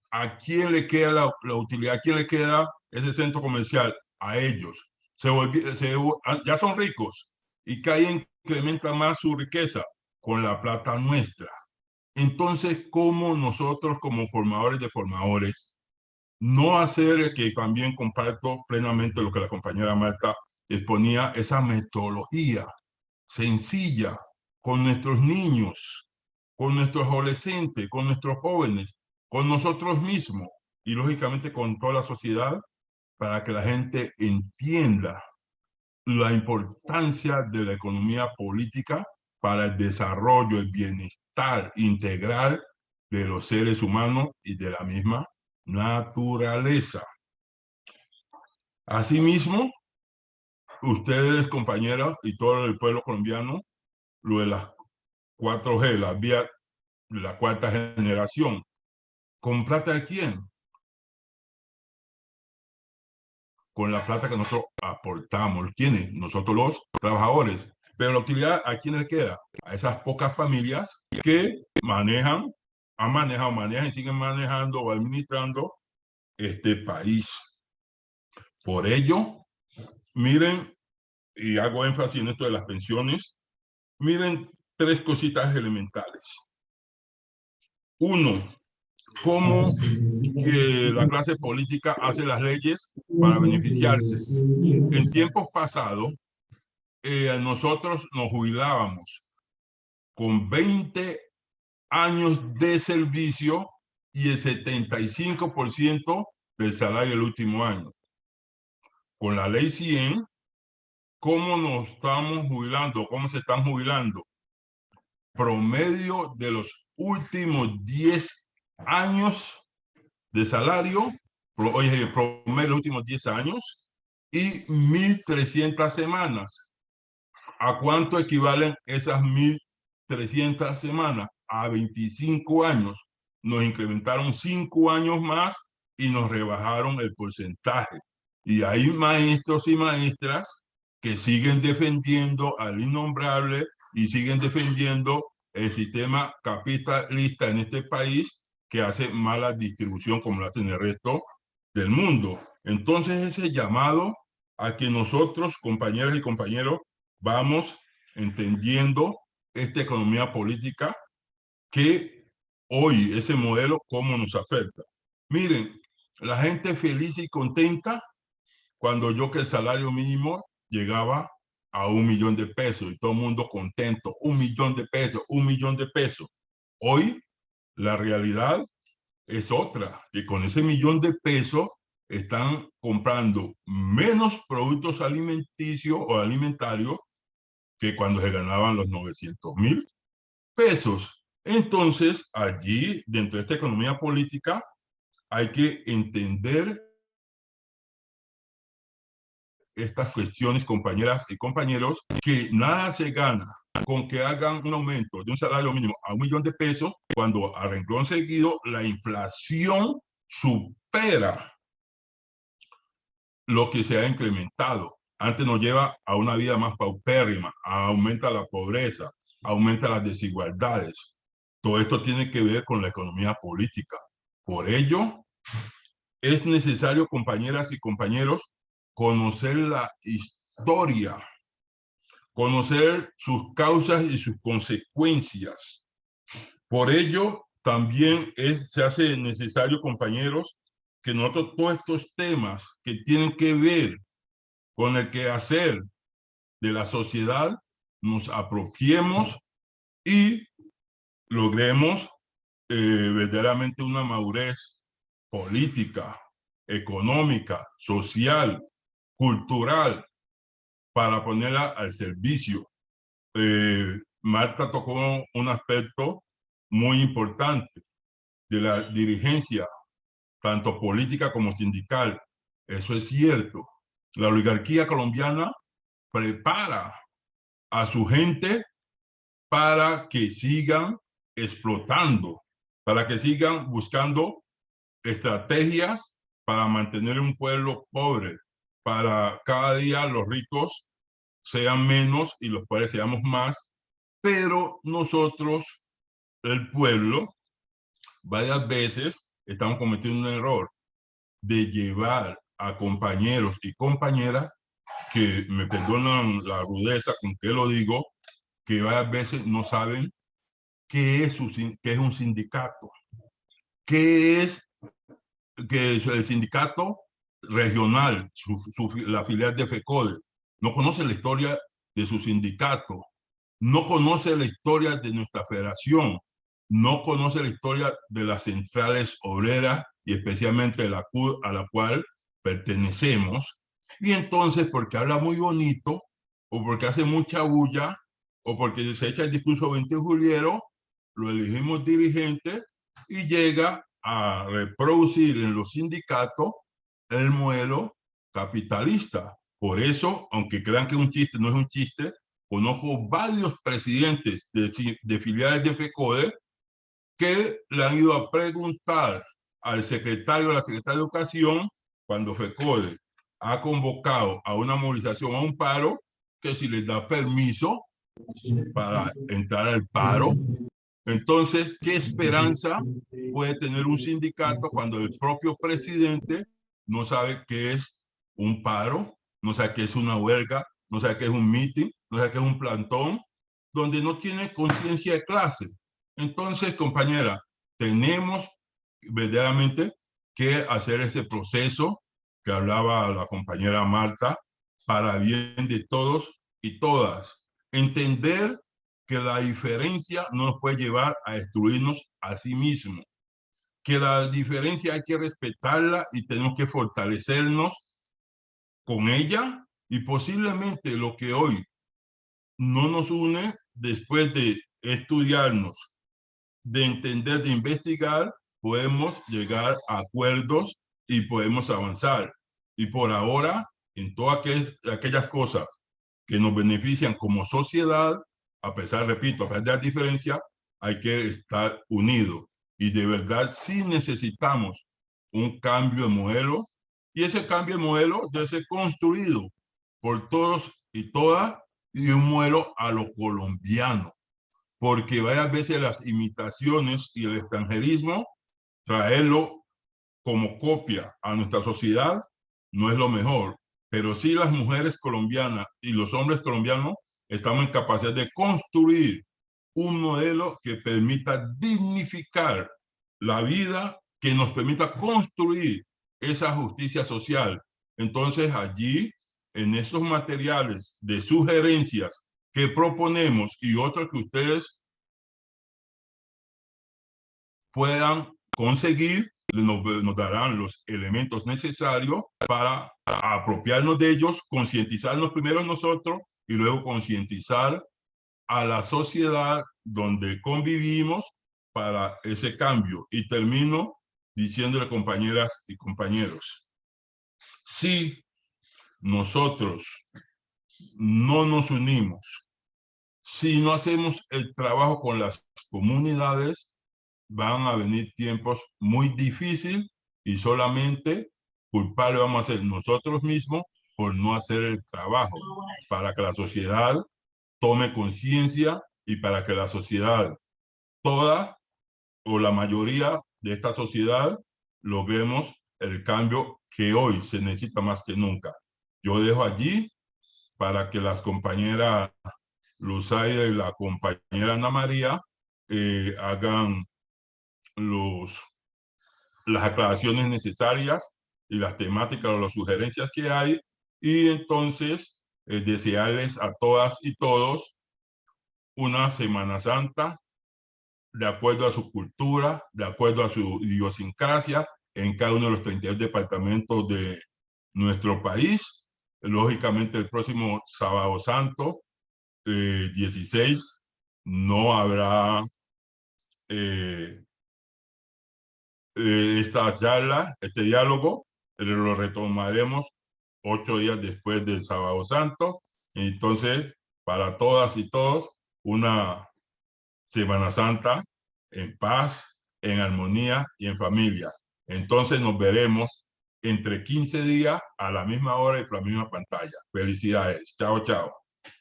¿a quién le queda la utilidad? ¿A quién le queda ese centro comercial? A ellos. Ya son ricos y cada día incrementa más su riqueza con la plata nuestra. Entonces, ¿cómo nosotros como formadores de formadores no hacer, que también comparto plenamente lo que la compañera Marta exponía, esa metodología sencilla con nuestros niños, con nuestros adolescentes, con nuestros jóvenes, con nosotros mismos y lógicamente con toda la sociedad, para que la gente entienda la importancia de la economía política para el desarrollo, el bienestar integral de los seres humanos y de la misma naturaleza. Asimismo, ustedes, compañeras, y todo el pueblo colombiano, lo de las 4G, las vías de la cuarta generación, ¿con plata de quién? Con la plata que nosotros aportamos. ¿Quiénes? Nosotros los trabajadores. Pero la utilidad, ¿a quién le queda? A esas pocas familias que manejan y siguen manejando o administrando este país. Por ello, miren, y hago énfasis en esto de las pensiones, miren 3 cositas elementales. Uno, cómo que la clase política hace las leyes para beneficiarse. En tiempos pasados, nosotros nos jubilábamos con 20 años de servicio y el 75% del salario del último año. Con la ley 100, ¿cómo nos estamos jubilando? ¿Cómo se están jubilando? Promedio de los últimos 10 años de salario, promedio de los últimos 10 años y 1.300 semanas. ¿A cuánto equivalen esas 1.300 semanas? A 25 años. Nos incrementaron 5 años más y nos rebajaron el porcentaje. Y hay maestros y maestras que siguen defendiendo al innombrable y siguen defendiendo el sistema capitalista en este país, que hace mala distribución como lo hace en el resto del mundo. Entonces, ese llamado a que nosotros, compañeras y compañeros, vamos entendiendo esta economía política, que hoy ese modelo cómo nos afecta. Miren, la gente feliz y contenta cuando oyó que el salario mínimo llegaba a 1 millón de pesos y todo el mundo contento, 1 millón de pesos, 1 millón de pesos. Hoy la realidad es otra, que con ese 1 millón de pesos están comprando menos productos alimenticios o alimentarios que cuando se ganaban los 900.000 pesos. Entonces, allí, dentro de esta economía política, hay que entender estas cuestiones, compañeras y compañeros, que nada se gana con que hagan un aumento de un salario mínimo a 1 millón de pesos cuando a renglón seguido la inflación supera lo que se ha incrementado. Antes nos lleva a una vida más paupérrima, aumenta la pobreza, aumenta las desigualdades. Todo esto tiene que ver con la economía política. Por ello, es necesario, compañeras y compañeros, conocer la historia, conocer sus causas y sus consecuencias. Por ello, también se hace necesario, compañeros, que nosotros todos estos temas que tienen que ver con el quehacer de la sociedad, nos apropiemos y logremos verdaderamente una madurez política, económica, social, cultural, para ponerla al servicio. Marta tocó un aspecto muy importante de la dirigencia, tanto política como sindical. Eso es cierto. La oligarquía colombiana prepara a su gente para que sigan explotando, para que sigan buscando estrategias para mantener un pueblo pobre, para cada día los ricos sean menos y los pobres seamos más, pero nosotros, el pueblo, varias veces estamos cometiendo un error de llevar a compañeros y compañeras que me perdonan la rudeza con que lo digo, que varias veces no saben qué es un sindicato, qué es el sindicato regional, la filial de FECODE. No conoce la historia de su sindicato, no conoce la historia de nuestra federación, no conoce la historia de las centrales obreras y especialmente de la CUD a la cual pertenecemos. Y entonces, porque habla muy bonito, o porque hace mucha bulla, o porque se echa el discurso 20 juliero, lo elegimos dirigente y llega a reproducir en los sindicatos el modelo capitalista. Por eso, aunque crean que es un chiste, no es un chiste, conozco varios presidentes de filiales de FECODE que le han ido a preguntar al secretario o la secretaria de Educación, cuando FECODE ha convocado a una movilización, a un paro, que si les da permiso para entrar al paro. Entonces, ¿qué esperanza puede tener un sindicato cuando el propio presidente no sabe qué es un paro, no sabe qué es una huelga, no sabe qué es un meeting, no sabe qué es un plantón, donde no tiene conciencia de clase? Entonces, compañera, tenemos verdaderamente que hacer ese proceso que hablaba la compañera Marta, para bien de todos y todas. Entender que la diferencia no nos puede llevar a destruirnos a sí mismos, que la diferencia hay que respetarla y tenemos que fortalecernos con ella, y posiblemente lo que hoy no nos une, después de estudiarnos, de entender, de investigar, podemos llegar a acuerdos y podemos avanzar. Y por ahora, en todas aquellas cosas que nos benefician como sociedad, a pesar, repito, a pesar de la diferencia, hay que estar unidos. Y de verdad sí necesitamos un cambio de modelo, y ese cambio de modelo debe ser construido por todos y todas, y un modelo a lo colombiano, porque varias veces las imitaciones y el extranjerismo, traerlo como copia a nuestra sociedad, no es lo mejor. Pero sí, las mujeres colombianas y los hombres colombianos estamos en capacidad de construir un modelo que permita dignificar la vida, que nos permita construir esa justicia social. Entonces, allí, en estos materiales de sugerencias que proponemos y otros que ustedes puedan conseguir, nos darán los elementos necesarios para apropiarnos de ellos, concientizarnos primero nosotros y luego concientizar a la sociedad donde convivimos para ese cambio. Y termino diciéndole, compañeras y compañeros, si nosotros no nos unimos, si no hacemos el trabajo con las comunidades, van a venir tiempos muy difíciles y solamente culpable vamos a ser nosotros mismos por no hacer el trabajo, para que la sociedad tome conciencia y para que la sociedad, toda o la mayoría de esta sociedad, logremos el cambio que hoy se necesita más que nunca. Yo dejo allí para que las compañeras Luzaida y la compañera Ana María hagan las aclaraciones necesarias y las temáticas o las sugerencias que hay, y entonces desearles a todas y todos una Semana Santa de acuerdo a su cultura, de acuerdo a su idiosincrasia, en cada uno de los 32 departamentos de nuestro país. Lógicamente, el próximo Sábado Santo, 16, no habrá esta charla, este diálogo, pero lo retomaremos 8 días después del Sábado Santo. Entonces, para todas y todos, una Semana Santa en paz, en armonía y en familia. Entonces nos veremos entre 15 días a la misma hora y por la misma pantalla. Felicidades. Chao, chao.